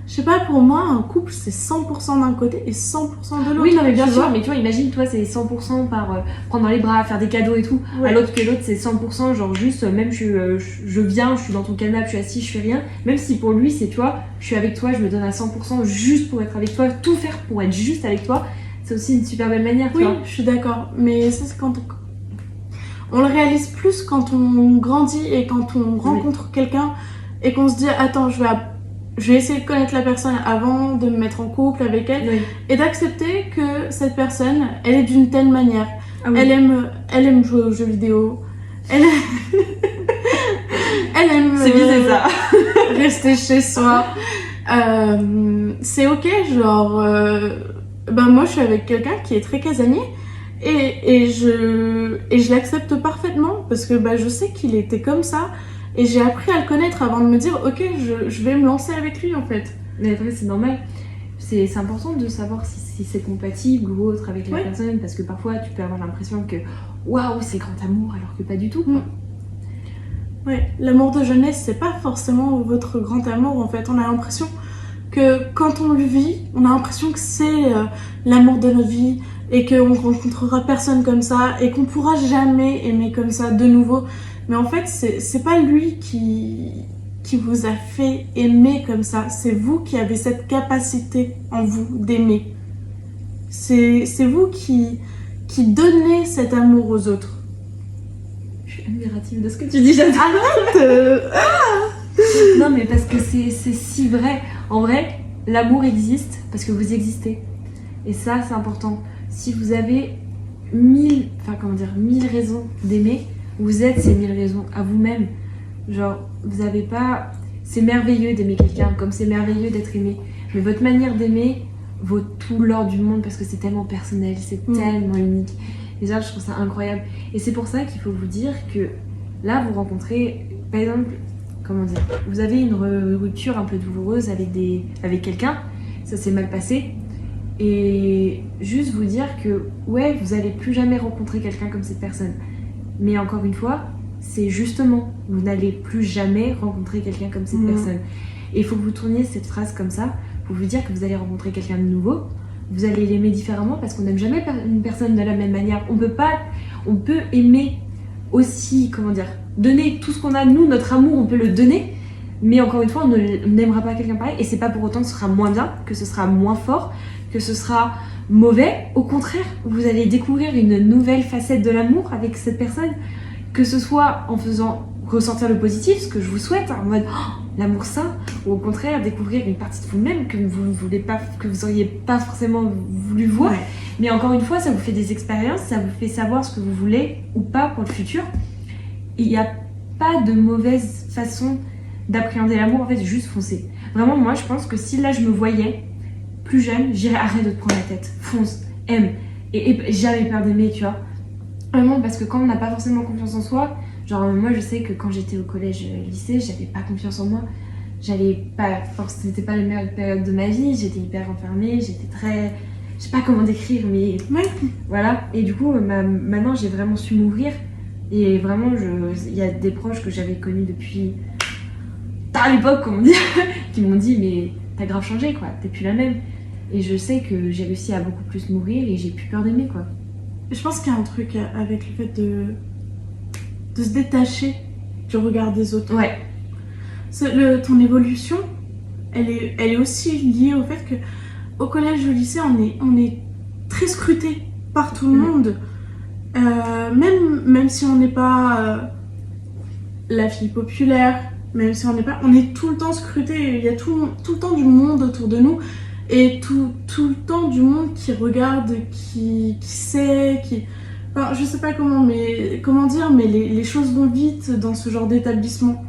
B: Je sais pas, pour moi, un couple, c'est 100% d'un côté et 100% de l'autre.
A: Oui, non, mais bien
B: tu
A: sûr,
B: vois.
A: mais tu vois, imagine, toi, c'est 100% par prendre dans les bras, faire des cadeaux et tout.
B: Ouais.
A: Alors que l'autre, c'est 100%, genre juste, même je viens, je suis dans ton canapé, je suis assise, je fais rien. Même si pour lui, c'est, tu vois, je suis avec toi, je me donne à 100% juste pour être avec toi, tout faire pour être juste avec toi, c'est aussi une super belle manière, tu
B: Oui,
A: vois.
B: je suis d'accord. Mais ça, c'est quand on le réalise plus quand on grandit et quand on rencontre quelqu'un et qu'on se dit, attends, je vais essayer de connaître la personne avant de me mettre en couple avec elle.
A: Oui.
B: Et d'accepter que cette personne, elle est d'une telle manière.
A: Ah oui.
B: Elle aime jouer aux jeux vidéo. Elle aime
A: C'est visé, ça.
B: rester chez soi. C'est ok, genre... ben moi, je suis avec quelqu'un qui est très casanier. Et je l'accepte parfaitement parce que bah, je sais qu'il était comme ça. Et j'ai appris à le connaître avant de me dire, ok, je vais me lancer avec lui en fait.
A: Mais après, c'est normal. C'est important de savoir si c'est compatible ou autre avec la personne, parce que parfois tu peux avoir l'impression que waouh, c'est grand amour, alors que pas du tout. Quoi.
B: Ouais, l'amour de jeunesse, c'est pas forcément votre grand amour en fait. On a l'impression que quand on le vit, on a l'impression que c'est l'amour de notre vie et qu'on rencontrera personne comme ça et qu'on pourra jamais aimer comme ça de nouveau. Mais en fait, c'est pas lui qui vous a fait aimer comme ça. C'est vous qui avez cette capacité en vous d'aimer. C'est vous qui donnez cet amour aux autres.
A: Je suis admirative de ce que tu dis, j'adore.
B: Arrête
A: Non, mais parce que c'est si vrai. En vrai, l'amour existe parce que vous existez. Et ça, c'est important. Si vous avez 1000 raisons d'aimer, vous êtes ces 1000 raisons à vous-même. Genre, vous avez pas... C'est merveilleux d'aimer quelqu'un, comme c'est merveilleux d'être aimé. Mais votre manière d'aimer, vaut tout l'or du monde parce que c'est tellement personnel, c'est tellement unique. Et ça, je trouve ça incroyable. Et c'est pour ça qu'il faut vous dire que là, vous rencontrez, par exemple, comment dire, vous avez une rupture un peu douloureuse avec quelqu'un, ça s'est mal passé. Et juste vous dire que, ouais, vous allez plus jamais rencontrer quelqu'un comme cette personne. Mais encore une fois, c'est justement, vous n'allez plus jamais rencontrer quelqu'un comme cette personne. Et il faut que vous tourniez cette phrase comme ça, pour vous dire que vous allez rencontrer quelqu'un de nouveau, vous allez l'aimer différemment parce qu'on n'aime jamais une personne de la même manière. On peut aimer aussi, comment dire, donner tout ce qu'on a, nous, notre amour, on peut le donner, mais encore une fois, on n'aimera pas quelqu'un pareil, et c'est pas pour autant que ce sera moins bien, que ce sera moins fort, que ce sera mauvais. Au contraire, vous allez découvrir une nouvelle facette de l'amour avec cette personne, que ce soit en faisant ressentir le positif, ce que je vous souhaite, en mode l'amour sain, ou au contraire découvrir une partie de vous-même que vous voulez pas, que vous auriez pas forcément voulu voir. Ouais. Mais encore une fois, ça vous fait des expériences, ça vous fait savoir ce que vous voulez ou pas pour le futur. Il n'y a pas de mauvaise façon d'appréhender l'amour, en fait, juste foncer. Vraiment, moi, je pense que si là je me voyais plus jeune, j'irais arrête de te prendre la tête, fonce, aime, et jamais peur d'aimer, tu vois. Vraiment, parce que quand on n'a pas forcément confiance en soi, genre moi je sais que quand j'étais au collège, lycée, j'avais pas confiance en moi, c'était pas la meilleure période de ma vie, j'étais hyper enfermée, j'étais très, je sais pas comment décrire, mais voilà. Et du coup, maintenant j'ai vraiment su m'ouvrir, et vraiment, il y a des proches que j'avais connus depuis à l'époque, comme on dit, qui m'ont dit mais t'as grave changé quoi, t'es plus la même. Et je sais que j'ai réussi à beaucoup plus m'ouvrir et j'ai plus peur d'aimer quoi.
B: Je pense qu'il y a un truc avec le fait de se détacher du regard des autres.
A: Ouais.
B: Ton évolution, elle est aussi liée au fait que au collège, au lycée, on est très scruté par tout le monde. Même si on n'est pas la fille populaire, même si on est tout le temps scruté. Il y a tout le temps du monde autour de nous. Et tout le temps du monde qui regarde, qui sait, Enfin, je sais pas comment dire, mais les choses vont vite dans ce genre d'établissement.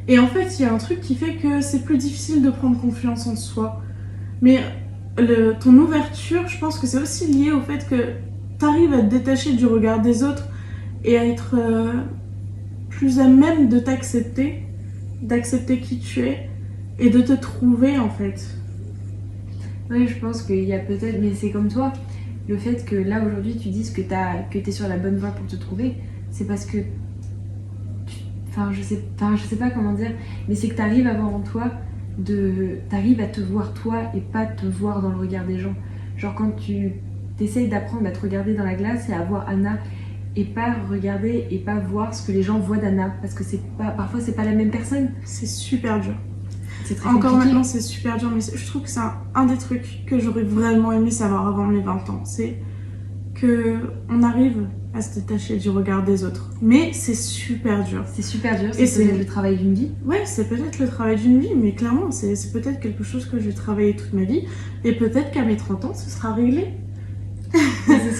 B: Et en fait, il y a un truc qui fait que c'est plus difficile de prendre confiance en soi. Mais ton ouverture, je pense que c'est aussi lié au fait que t'arrives à te détacher du regard des autres et à être plus à même de t'accepter, d'accepter qui tu es et de te trouver en fait.
A: Oui, je pense qu'il y a peut-être, mais c'est comme toi, le fait que là aujourd'hui tu dises que t'es sur la bonne voie pour te trouver, c'est parce que, je sais pas comment dire, mais c'est que t'arrives à voir en toi, t'arrives à te voir toi et pas te voir dans le regard des gens. Genre quand tu t'essayes d'apprendre à te regarder dans la glace et à voir Anna et pas regarder et pas voir ce que les gens voient d'Anna, parce que parfois c'est pas la même personne.
B: C'est super dur.
A: C'est très
B: Encore
A: compliqué.
B: maintenant, c'est super dur, mais je trouve que c'est un des trucs que j'aurais vraiment aimé savoir avant mes 20 ans. C'est qu'on arrive à se détacher du regard des autres. Mais c'est super dur.
A: C'est super dur, c'est peut-être le travail d'une vie.
B: Ouais, c'est peut-être le travail d'une vie, mais clairement, c'est peut-être quelque chose que je vais travailler toute ma vie. Et peut-être qu'à mes 30 ans, ce sera réglé.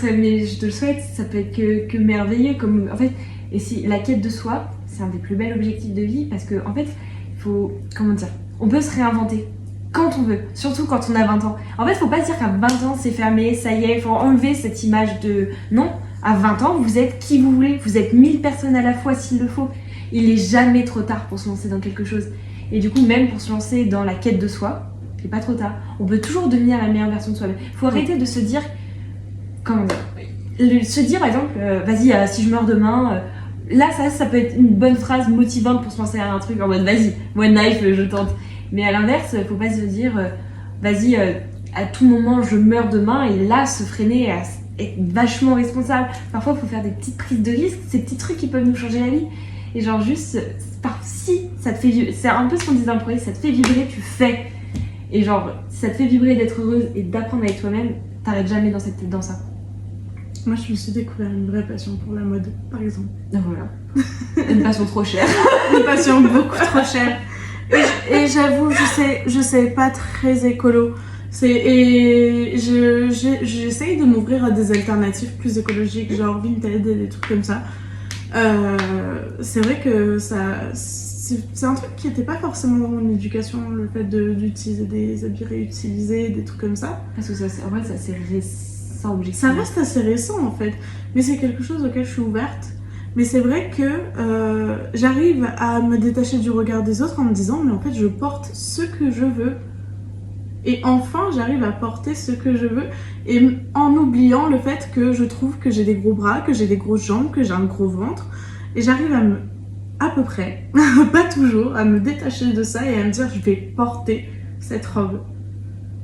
A: Mais je te le souhaite, ça peut être que merveilleux. En fait, et si la quête de soi, c'est un des plus bels objectifs de vie, parce que en fait, il faut, comment dire, on peut se réinventer quand on veut, surtout quand on a 20 ans. En fait, faut pas se dire qu'à 20 ans c'est fermé, ça y est, il faut enlever cette image de... Non, à 20 ans, vous êtes qui vous voulez, vous êtes 1000 personnes à la fois s'il le faut. Il est jamais trop tard pour se lancer dans quelque chose. Et du coup, même pour se lancer dans la quête de soi, c'est pas trop tard. On peut toujours devenir la meilleure version de soi-même. Faut arrêter de se dire... Comment dire, se dire par exemple, vas-y, si je meurs demain... Là, ça peut être une bonne phrase motivante pour se lancer à un truc en mode vas-y, one life, je tente. Mais à l'inverse, faut pas se dire vas-y, à tout moment je meurs demain, et là se freiner, être vachement responsable. Parfois, il faut faire des petites prises de risque, ces petits trucs qui peuvent nous changer la vie. Et genre, juste, si ça te fait vibrer, c'est un peu ce qu'on disait dans le premier, ça te fait vibrer, tu fais. Et genre, si ça te fait vibrer d'être heureuse et d'apprendre avec toi-même, t'arrêtes jamais dans ça.
B: Moi, je me suis découvert une vraie passion pour la mode, par exemple.
A: Donc voilà. Une passion trop chère.
B: Une passion beaucoup trop chère. Et j'avoue, je sais pas très écolo. J'essaye de m'ouvrir à des alternatives plus écologiques, genre Vinted et des trucs comme ça. C'est vrai que c'est un truc qui n'était pas forcément dans mon éducation, le fait d'utiliser des habits réutilisés, des trucs comme ça.
A: Parce que en vrai, c'est assez récent, objectivement.
B: Ça reste assez récent en fait, mais c'est quelque chose auquel je suis ouverte. Mais c'est vrai que j'arrive à me détacher du regard des autres en me disant mais en fait je porte ce que je veux. Et enfin j'arrive à porter ce que je veux et en oubliant le fait que je trouve que j'ai des gros bras, que j'ai des grosses jambes, que j'ai un gros ventre. Et j'arrive à peu près, pas toujours, à me détacher de ça et à me dire je vais porter cette robe.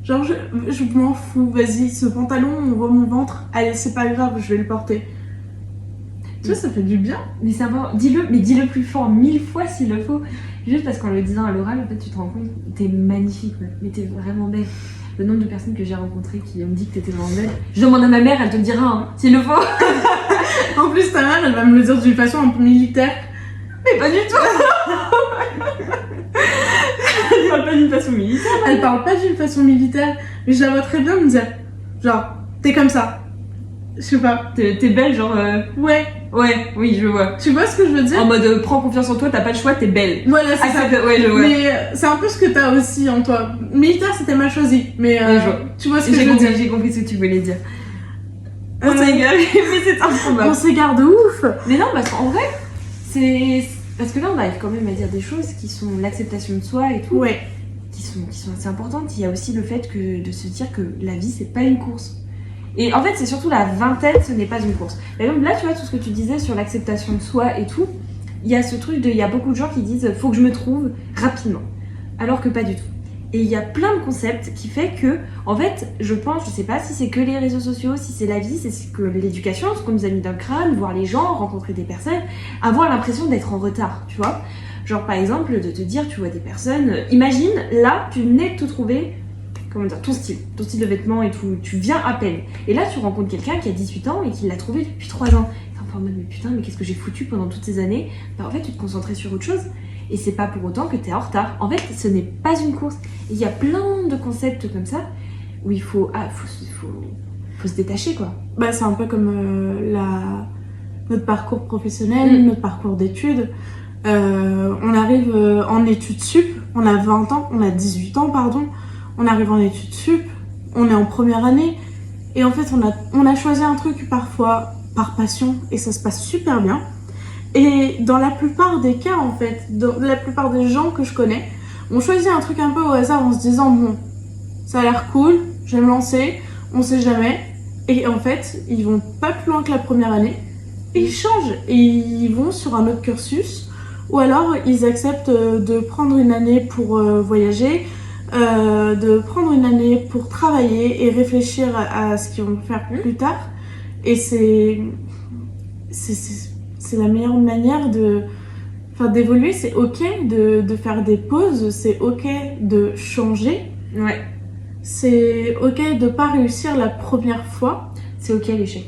B: Genre je m'en fous, vas-y, ce pantalon, on voit mon ventre, allez c'est pas grave, je vais le porter. Tu vois, ça fait du bien.
A: Mais ça va, dis-le plus fort, 1000 fois s'il le faut. Juste parce qu'en le disant à l'oral, en fait, tu te rends compte, t'es magnifique, meuf. Mais t'es vraiment belle. Le nombre de personnes que j'ai rencontrées qui me dit que t'étais vraiment belle. Je demande à ma mère, elle te le dira, hein, s'il le faut.
B: En plus, ta mère, elle va me le dire d'une façon un peu militaire.
A: Mais pas du tout. Elle parle pas d'une façon militaire.
B: Elle parle pas d'une façon militaire, mais je la vois très bien me dire, genre, t'es comme ça. Je sais pas.
A: T'es belle, genre.
B: Ouais.
A: Ouais, oui, je vois.
B: Tu vois ce que je veux dire?
A: En mode, prends confiance en toi, t'as pas le choix, t'es belle.
B: Voilà, c'est ça.
A: Ouais, je vois.
B: Mais c'est un peu ce que t'as aussi en toi. Militaire, c'était mal choisi, mais
A: Ouais, je vois.
B: tu vois ce que je veux dire?
A: J'ai compris ce que tu voulais dire. On s'égare, mais c'est improbable.
B: On s'égare de ouf.
A: Mais non, parce qu'en vrai, c'est. Parce que là, on arrive quand même à dire des choses qui sont l'acceptation de soi et tout.
B: Ouais.
A: Qui sont assez importantes. Il y a aussi le fait de se dire que la vie, c'est pas une course. Et en fait, c'est surtout la vingtaine, ce n'est pas une course. Par exemple, là, tu vois, tout ce que tu disais sur l'acceptation de soi et tout, il y a ce truc il y a beaucoup de gens qui disent faut que je me trouve rapidement. Alors que pas du tout. Et il y a plein de concepts qui fait que, en fait, je sais pas si c'est que les réseaux sociaux, si c'est la vie, c'est que l'éducation, ce qu'on nous a mis dans le crâne, voir les gens, rencontrer des personnes, avoir l'impression d'être en retard, tu vois. Genre, par exemple, de te dire, tu vois des personnes, imagine, là, tu venais de te trouver, comment dire, ton style de vêtements et tout, tu viens à peine. Et là, tu rencontres quelqu'un qui a 18 ans et qui l'a trouvé depuis 3 ans. T'es un peu en mode, mais putain, mais qu'est-ce que j'ai foutu pendant toutes ces années? Bah, en fait, tu te concentrais sur autre chose. Et c'est pas pour autant que t'es en retard. En fait, ce n'est pas une course. Il y a plein de concepts comme ça où il faut se détacher, quoi.
B: Bah, c'est un peu comme notre parcours professionnel, notre parcours d'études. On arrive en études sup, on a 20 ans, on a 18 ans, pardon. On arrive en études sup, on est en première année. Et en fait, on a choisi un truc parfois par passion et ça se passe super bien. Et dans la plupart des cas, en fait, dans la plupart des gens que je connais, on choisit un truc un peu au hasard en se disant bon, ça a l'air cool, je vais me lancer, on sait jamais. Et en fait, ils vont pas plus loin que la première année, et ils changent et ils vont sur un autre cursus, ou alors ils acceptent de prendre une année pour voyager, de prendre une année pour travailler et réfléchir à ce qu'ils vont faire plus tard. Et c'est la meilleure manière d'évoluer. C'est ok de faire des pauses, c'est ok de changer.
A: Ouais.
B: C'est ok de pas réussir la première fois.
A: C'est ok l'échec.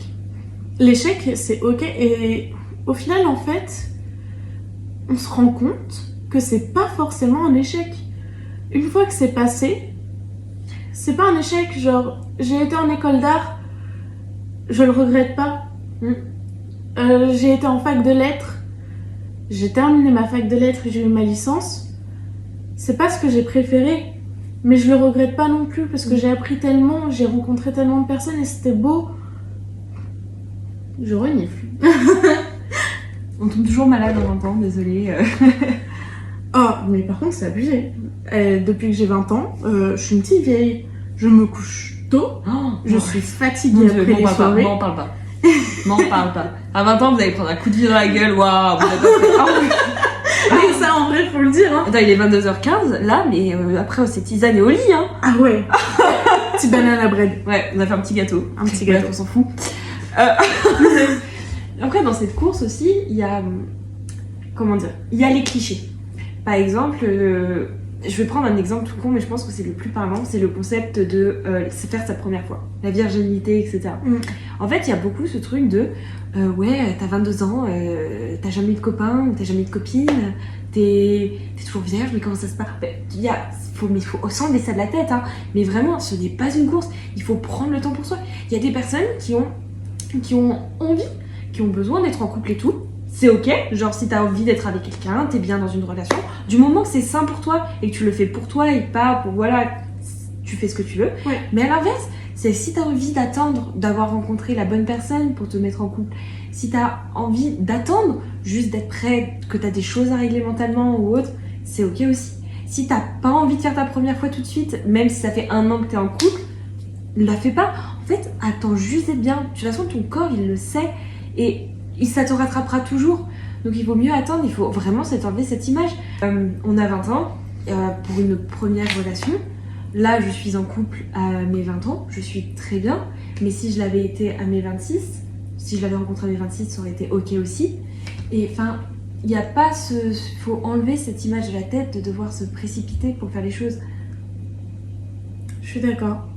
B: L'échec, c'est ok. Et au final, en fait, on se rend compte que c'est pas forcément un échec. Une fois que c'est passé, c'est pas un échec. Genre, j'ai été en école d'art, je le regrette pas. J'ai été en fac de lettres, j'ai terminé ma fac de lettres et j'ai eu ma licence. C'est pas ce que j'ai préféré, mais je le regrette pas non plus parce que j'ai appris tellement, j'ai rencontré tellement de personnes et c'était beau. Je renifle.
A: On tombe toujours malade en 20 ans, désolée.
B: Oh, mais par contre, c'est abusé. Depuis que j'ai 20 ans, je suis une petite vieille. Je me couche tôt, je suis fatiguée après les soirées.
A: M'en parle pas. M'en parle pas. À 20 ans, vous allez prendre un coup de vieux dans la gueule. Waouh, vous êtes
B: Mais ça, en vrai, faut le dire. Hein.
A: Attends, il est 22h15, là, mais après, on s'est tisané au lit, hein.
B: Ah ouais. Petit banana bread.
A: Ouais, on a fait un petit gâteau.
B: Un petit gâteau.
A: Bref, on s'en fout. Après, dans cette course aussi, il y a... Comment dire? Il y a les clichés. Par exemple, je vais prendre un exemple tout con, mais je pense que c'est le plus parlant, c'est le concept de se faire sa première fois, la virginité, etc. En fait, il y a beaucoup ce truc de ouais, t'as 22 ans, t'as jamais eu de copain, ou t'as jamais eu de copine, t'es toujours vierge, mais comment ça se passe? Il faut s'enlever ça de la tête, hein. Mais vraiment, ce n'est pas une course, il faut prendre le temps pour soi. Il y a des personnes qui ont envie, qui ont besoin d'être en couple et tout, c'est ok, genre si t'as envie d'être avec quelqu'un, t'es bien dans une relation, du moment que c'est sain pour toi et que tu le fais pour toi et pas pour voilà, tu fais ce que tu veux.
B: Ouais.
A: Mais à l'inverse, c'est si t'as envie d'attendre d'avoir rencontré la bonne personne pour te mettre en couple, si t'as envie d'attendre juste d'être prêt, que t'as des choses à régler mentalement ou autre, c'est ok aussi. Si t'as pas envie de faire ta première fois tout de suite, même si ça fait 1 an que t'es en couple, la fais pas. En fait, attends juste d'être bien. De toute façon, ton corps, il le sait et ça te rattrapera toujours. Donc il vaut mieux attendre, il faut vraiment s'enlever cette image. On a 20 ans, pour une première relation. Là, je suis en couple à mes 20 ans, je suis très bien. Mais si je l'avais été à mes 26, si je l'avais rencontré à mes 26, ça aurait été ok aussi. Et enfin, il n'y a pas ce... faut enlever cette image de la tête de devoir se précipiter pour faire les choses.
B: Je suis d'accord.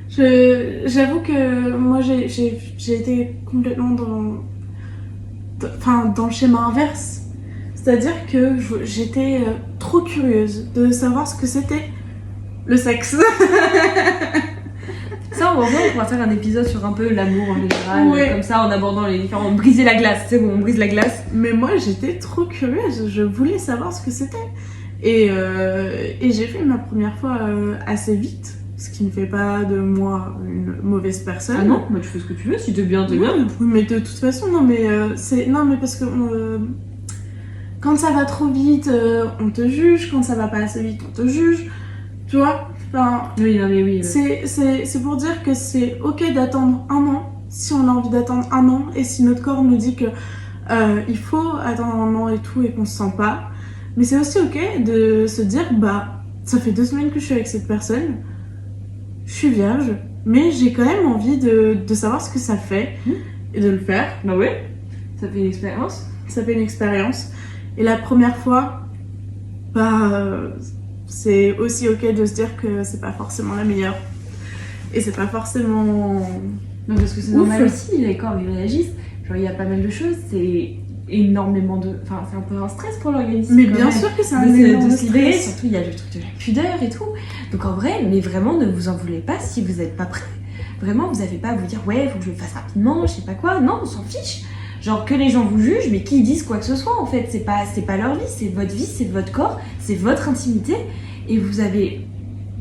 B: J'avoue que moi j'ai été complètement dans le schéma inverse. C'est-à-dire que j'étais trop curieuse de savoir ce que c'était le sexe.
A: Ça, on va faire un épisode sur un peu l'amour en général,
B: Ouais.
A: comme ça en abordant les différents... Briser la glace, c'est bon, on brise la glace.
B: Mais moi j'étais trop curieuse, je voulais savoir ce que c'était. Et j'ai fait ma première fois assez vite, ce qui ne fait pas de moi une mauvaise personne.
A: Ah non, bah tu fais ce que tu veux, si t'es bien, t'es bien.
B: Oui, mais de toute façon, non, mais parce que quand ça va trop vite, on te juge, quand ça va pas assez vite, on te juge, tu vois. Enfin,
A: Oui, non mais oui.
B: c'est pour dire que c'est ok d'attendre 1 an, si on a envie d'attendre 1 an, et si notre corps nous dit que il faut attendre 1 an et tout, et qu'on se sent pas. Mais c'est aussi ok de se dire, bah, ça fait 2 semaines que je suis avec cette personne, je suis vierge, mais j'ai quand même envie de savoir ce que ça fait et de le faire.
A: Bah ouais, ça fait une expérience.
B: Ça fait une expérience. Et la première fois, bah, c'est aussi ok de se dire que c'est pas forcément la meilleure. Et c'est pas forcément...
A: Non, parce que c'est normal aussi, les corps ils réagissent. Genre, il y a pas mal de choses, c'est énormément de. Enfin, c'est un peu un stress pour l'organisme.
B: Mais
A: quand
B: bien
A: même.
B: sûr que c'est un
A: de
B: énorme
A: se libérer,
B: stress.
A: surtout il y a le truc de la pudeur et tout. Donc en vrai, mais vraiment, ne vous en voulez pas si vous n'êtes pas prêt. Vraiment, vous n'avez pas à vous dire, ouais, faut que je le fasse rapidement, je sais pas quoi. Non, on s'en fiche. Genre que les gens vous jugent, mais qu'ils disent quoi que ce soit en fait. C'est pas leur vie, c'est votre corps, c'est votre intimité. Et vous avez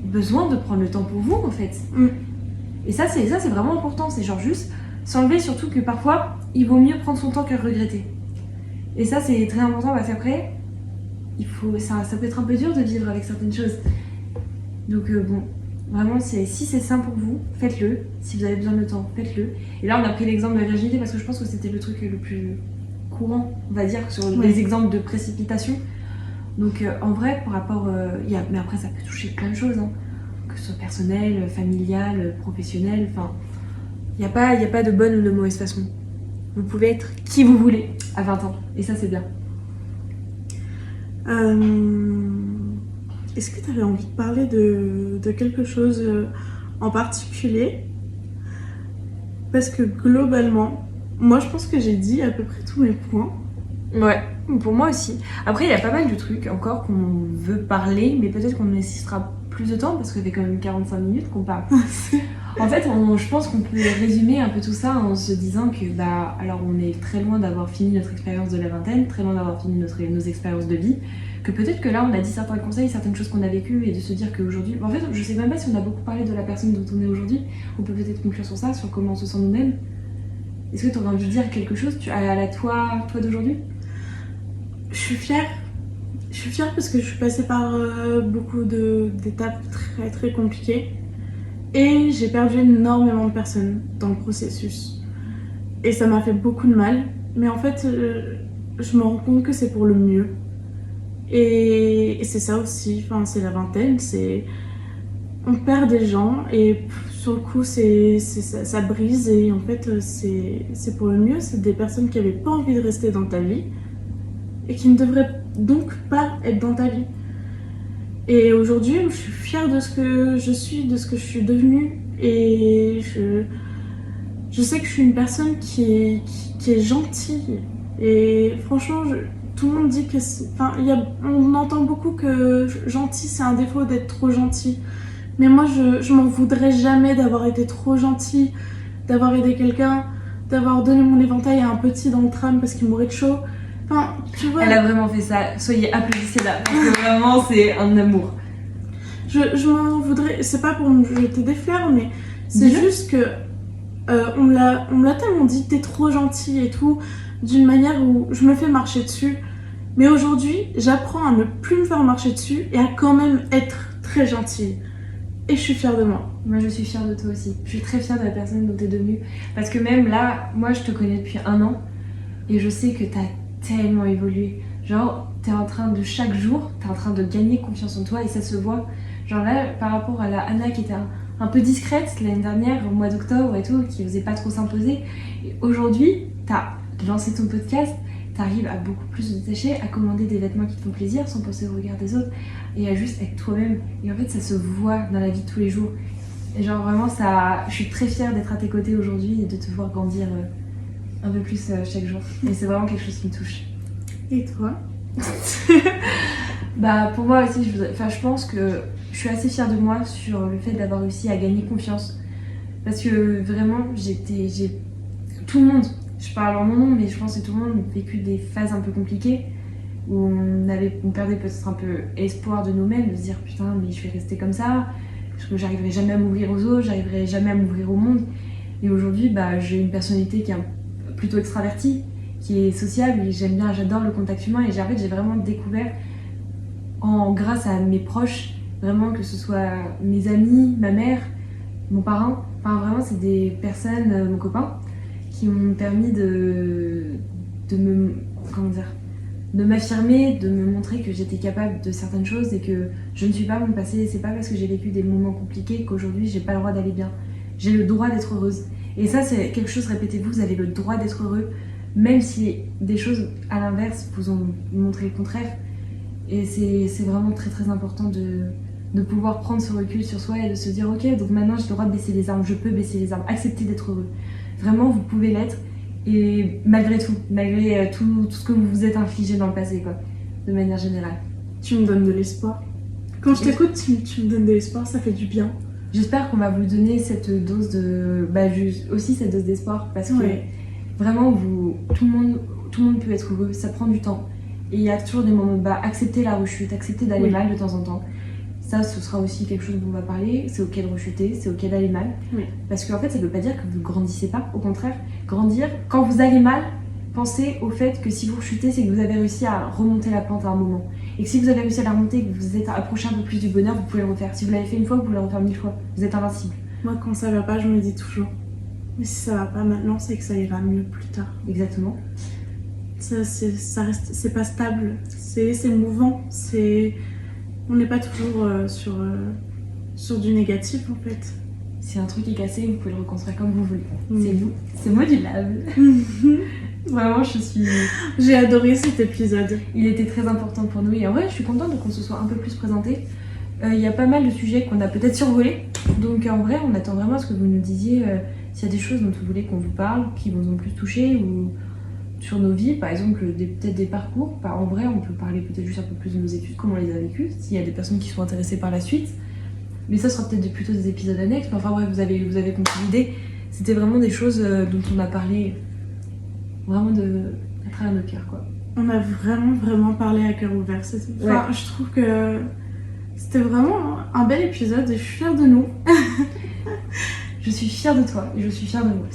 A: besoin de prendre le temps pour vous en fait. Et ça, c'est vraiment important. C'est genre juste s'enlever, surtout que parfois, il vaut mieux prendre son temps que regretter. Et ça, c'est très important parce qu'après, ça peut être un peu dur de vivre avec certaines choses. Donc bon, vraiment, si c'est sain pour vous, faites-le. Si vous avez besoin de temps, faites-le. Et là, on a pris l'exemple de la virginité parce que je pense que c'était le truc le plus courant, on va dire, sur les exemples de précipitation. Donc en vrai, par rapport... mais après, ça peut toucher plein de choses, hein. Que ce soit personnel, familial, professionnel, enfin... Il n'y a pas de bonne ou de mauvaise façon. Vous pouvez être qui vous voulez à 20 ans. Et ça, c'est bien.
B: Est-ce que tu avais envie de parler de quelque chose en particulier? Parce que globalement, moi je pense que j'ai dit à peu près tous mes points.
A: Ouais, pour moi aussi. Après, il y a pas mal de trucs encore qu'on veut parler, mais peut-être qu'on nécessitera plus de temps parce que ça fait quand même 45 minutes qu'on parle. En fait, je pense qu'on peut résumer un peu tout ça en se disant que, bah, alors on est très loin d'avoir fini notre expérience de la vingtaine, très loin d'avoir fini nos expériences de vie, que peut-être que là on a dit certains conseils, certaines choses qu'on a vécues et de se dire qu'aujourd'hui, en fait, je sais même pas si on a beaucoup parlé de la personne dont on est aujourd'hui, on peut peut-être conclure sur ça, sur comment on se sent nous-mêmes. Est-ce que tu aurais envie de dire quelque chose à la toi d'aujourd'hui?
B: Je suis fière. Je suis fière parce que je suis passée par beaucoup d'étapes très très compliquées. Et j'ai perdu énormément de personnes dans le processus. Et ça m'a fait beaucoup de mal. Mais en fait, je me rends compte que c'est pour le mieux. Et c'est ça aussi, enfin, c'est la vingtaine, on perd des gens et sur le coup ça brise et en fait c'est pour le mieux. C'est des personnes qui n'avaient pas envie de rester dans ta vie et qui ne devraient donc pas être dans ta vie. Et aujourd'hui, je suis fière de ce que je suis, de ce que je suis devenue. Et je sais que je suis une personne qui est gentille. Et franchement, tout le monde dit que... on entend beaucoup que gentil, c'est un défaut d'être trop gentil. Mais moi, je m'en voudrais jamais d'avoir été trop gentille, d'avoir aidé quelqu'un. d'avoir donné mon éventail à un petit dans le tram parce qu'il mourait de chaud. Enfin, tu vois.
A: Elle a vraiment fait ça. Soyez applaudissez-la. Parce que vraiment, c'est un amour.
B: Je m'en voudrais. C'est pas pour me jeter des fleurs, mais c'est
A: Dis-le.
B: juste que on me l'a tellement dit, t'es trop gentille et tout, d'une manière où je me fais marcher dessus. Mais aujourd'hui, j'apprends à ne plus me faire marcher dessus et à quand même être très gentille. Et je suis fière de moi.
A: Moi, je suis fière de toi aussi. Je suis très fière de la personne dont t'es devenue. Parce que même là, moi, je te connais depuis 1 an. Et je sais que t'as tellement évolué. Genre, t'es en train de chaque jour, t'es en train de gagner confiance en toi et ça se voit. Genre là, par rapport à la Anna qui était un peu discrète l'année dernière, au mois d'octobre et tout, qui osait pas trop s'imposer. Et aujourd'hui, t'as lancé ton podcast, t'arrives à beaucoup plus te détacher, à commander des vêtements qui te font plaisir sans penser au regard des autres et à juste être toi-même. Et en fait, ça se voit dans la vie de tous les jours. Et genre vraiment, ça, je suis très fière d'être à tes côtés aujourd'hui et de te voir grandir un peu plus chaque jour. Et c'est vraiment quelque chose qui me touche.
B: Et toi?
A: Bah pour moi aussi, je pense que je suis assez fière de moi sur le fait d'avoir réussi à gagner confiance. Parce que vraiment, tout le monde, je parle en mon nom, mais je pense que tout le monde a vécu des phases un peu compliquées où on perdait peut-être un peu espoir de nous-mêmes, de se dire putain, mais je vais rester comme ça, parce que j'arriverai jamais à m'ouvrir aux autres, j'arriverai jamais à m'ouvrir au monde. Et aujourd'hui, bah, j'ai une personnalité qui est plutôt extravertie, qui est sociable, et j'adore le contact humain, et en fait, j'ai vraiment découvert, grâce à mes proches, vraiment que ce soit mes amis, ma mère, mon parrain, enfin vraiment c'est des personnes, mon copain, qui m'ont permis de m'affirmer, de me montrer que j'étais capable de certaines choses et que je ne suis pas mon passé. C'est pas parce que j'ai vécu des moments compliqués qu'aujourd'hui j'ai pas le droit d'aller bien. J'ai le droit d'être heureuse. Et ça c'est quelque chose, répétez-vous, vous avez le droit d'être heureux, même si des choses à l'inverse vous ont montré le contraire. Et c'est vraiment très très important de pouvoir prendre ce recul sur soi et de se dire ok, donc maintenant j'ai le droit de baisser les armes, je peux baisser les armes, accepter d'être heureux. Vraiment, vous pouvez l'être, et malgré tout ce que vous vous êtes infligé dans le passé, quoi, de manière générale.
B: Tu me donnes de l'espoir. Quand je t'écoute, tu me donnes de l'espoir, ça fait du bien.
A: J'espère qu'on va vous donner cette dose aussi cette dose d'espoir, parce que
B: Ouais.
A: vraiment, tout le monde peut être heureux, ça prend du temps. Et il y a toujours des moments bas, accepter la rechute, accepter d'aller
B: Oui.
A: mal de temps en temps. Ça, ce sera aussi quelque chose dont on va parler. C'est ok de rechuter, c'est ok d'aller mal.
B: Oui.
A: Parce qu'en fait, ça ne veut pas dire que vous ne grandissez pas. Au contraire, grandir, quand vous allez mal, pensez au fait que si vous rechutez, c'est que vous avez réussi à remonter la pente à un moment. Et que si vous avez réussi à la remonter, que vous vous êtes approché un peu plus du bonheur, vous pouvez le refaire. Si vous l'avez fait une fois, vous pouvez le refaire 1000 fois. Vous êtes invincible.
B: Moi, quand ça va pas, je me dis toujours. Mais si ça va pas maintenant, c'est que ça ira mieux plus tard.
A: Exactement.
B: Ça reste, c'est pas stable, c'est mouvant, on n'est pas toujours sur du négatif en fait.
A: Si un truc est cassé, vous pouvez le reconstruire comme vous voulez.
B: Mm.
A: C'est vous. C'est modulable. Vraiment,
B: J'ai adoré cet épisode.
A: Il était très important pour nous et en vrai, je suis contente qu'on se soit un peu plus présenté. Il y a pas mal de sujets qu'on a peut-être survolés. Donc en vrai, on attend vraiment à ce que vous nous disiez s'il y a des choses dont vous voulez qu'on vous parle, qui vous ont plus touché ou sur nos vies, par exemple peut-être des parcours. En vrai, on peut parler peut-être juste un peu plus de nos études, comment on les a vécues, s'il y a des personnes qui sont intéressées par la suite. Mais ça sera peut-être plutôt des épisodes annexes. Mais enfin bref, vous avez compris l'idée. C'était vraiment des choses dont on a parlé vraiment à travers nos cœurs, quoi.
B: On a vraiment parlé à cœur ouvert. Enfin, je trouve que c'était vraiment un bel épisode et je suis fière de nous.
A: Je suis fière de toi et je suis fière de moi.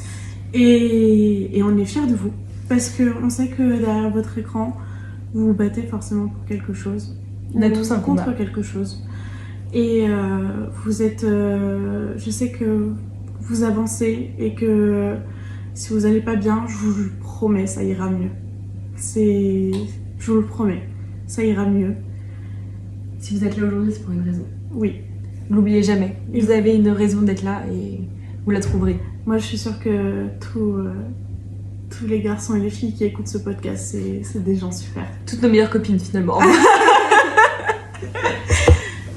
B: Et on est fiers de vous. Parce qu'on sait que derrière votre écran, vous vous battez forcément pour quelque chose.
A: On a tous un combat.
B: Contre quelque chose. Et vous êtes... je sais que vous avancez et que si vous allez pas bien, je vous le promets, ça ira mieux. Je vous le promets, ça ira mieux.
A: Si vous êtes là aujourd'hui, c'est pour une raison.
B: Oui.
A: N'oubliez jamais. Vous avez une raison d'être là et vous la trouverez.
B: Moi, je suis sûre que tous les garçons et les filles qui écoutent ce podcast, c'est des gens super.
A: Toutes nos meilleures copines, finalement.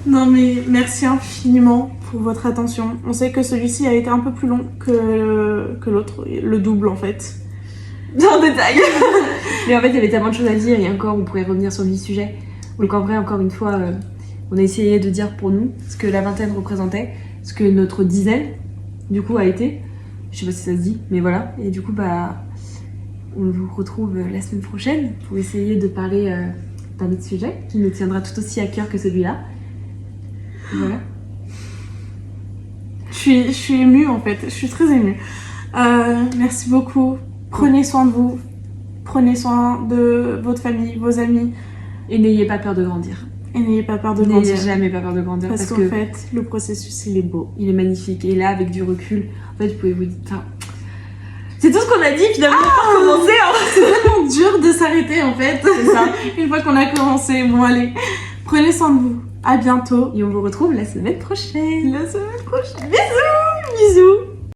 B: Non mais merci infiniment pour votre attention. On sait que celui-ci a été un peu plus long que l'autre, le double en fait.
A: En détail. Mais en fait, il y avait tellement de choses à dire et encore, on pourrait revenir sur le vif sujet. Donc en vrai, encore une fois, on a essayé de dire pour nous ce que la vingtaine représentait, ce que notre dizaine, du coup, a été. Je sais pas si ça se dit, mais voilà. Et du coup, bah, on vous retrouve la semaine prochaine pour essayer de parler d'un autre sujet qui nous tiendra tout aussi à cœur que celui-là. Voilà.
B: Je suis émue en fait, je suis très émue. Merci beaucoup. Prenez soin de vous. Prenez soin de votre famille, vos amis.
A: Et n'ayez pas peur de grandir.
B: Et n'ayez pas peur de
A: N'ayez
B: grandir.
A: jamais pas peur de grandir.
B: Parce qu'en fait, le processus, il est beau.
A: Il est magnifique. Et là, avec du recul, en fait, vous pouvez vous dire... Enfin, c'est tout ce qu'on a dit finalement pour commencer. Hein.
B: C'est tellement dur de s'arrêter en fait.
A: C'est ça.
B: Une fois qu'on a commencé. Bon allez, prenez soin de vous. À bientôt.
A: Et on vous retrouve la semaine prochaine.
B: La semaine prochaine. Bisous. Bisous.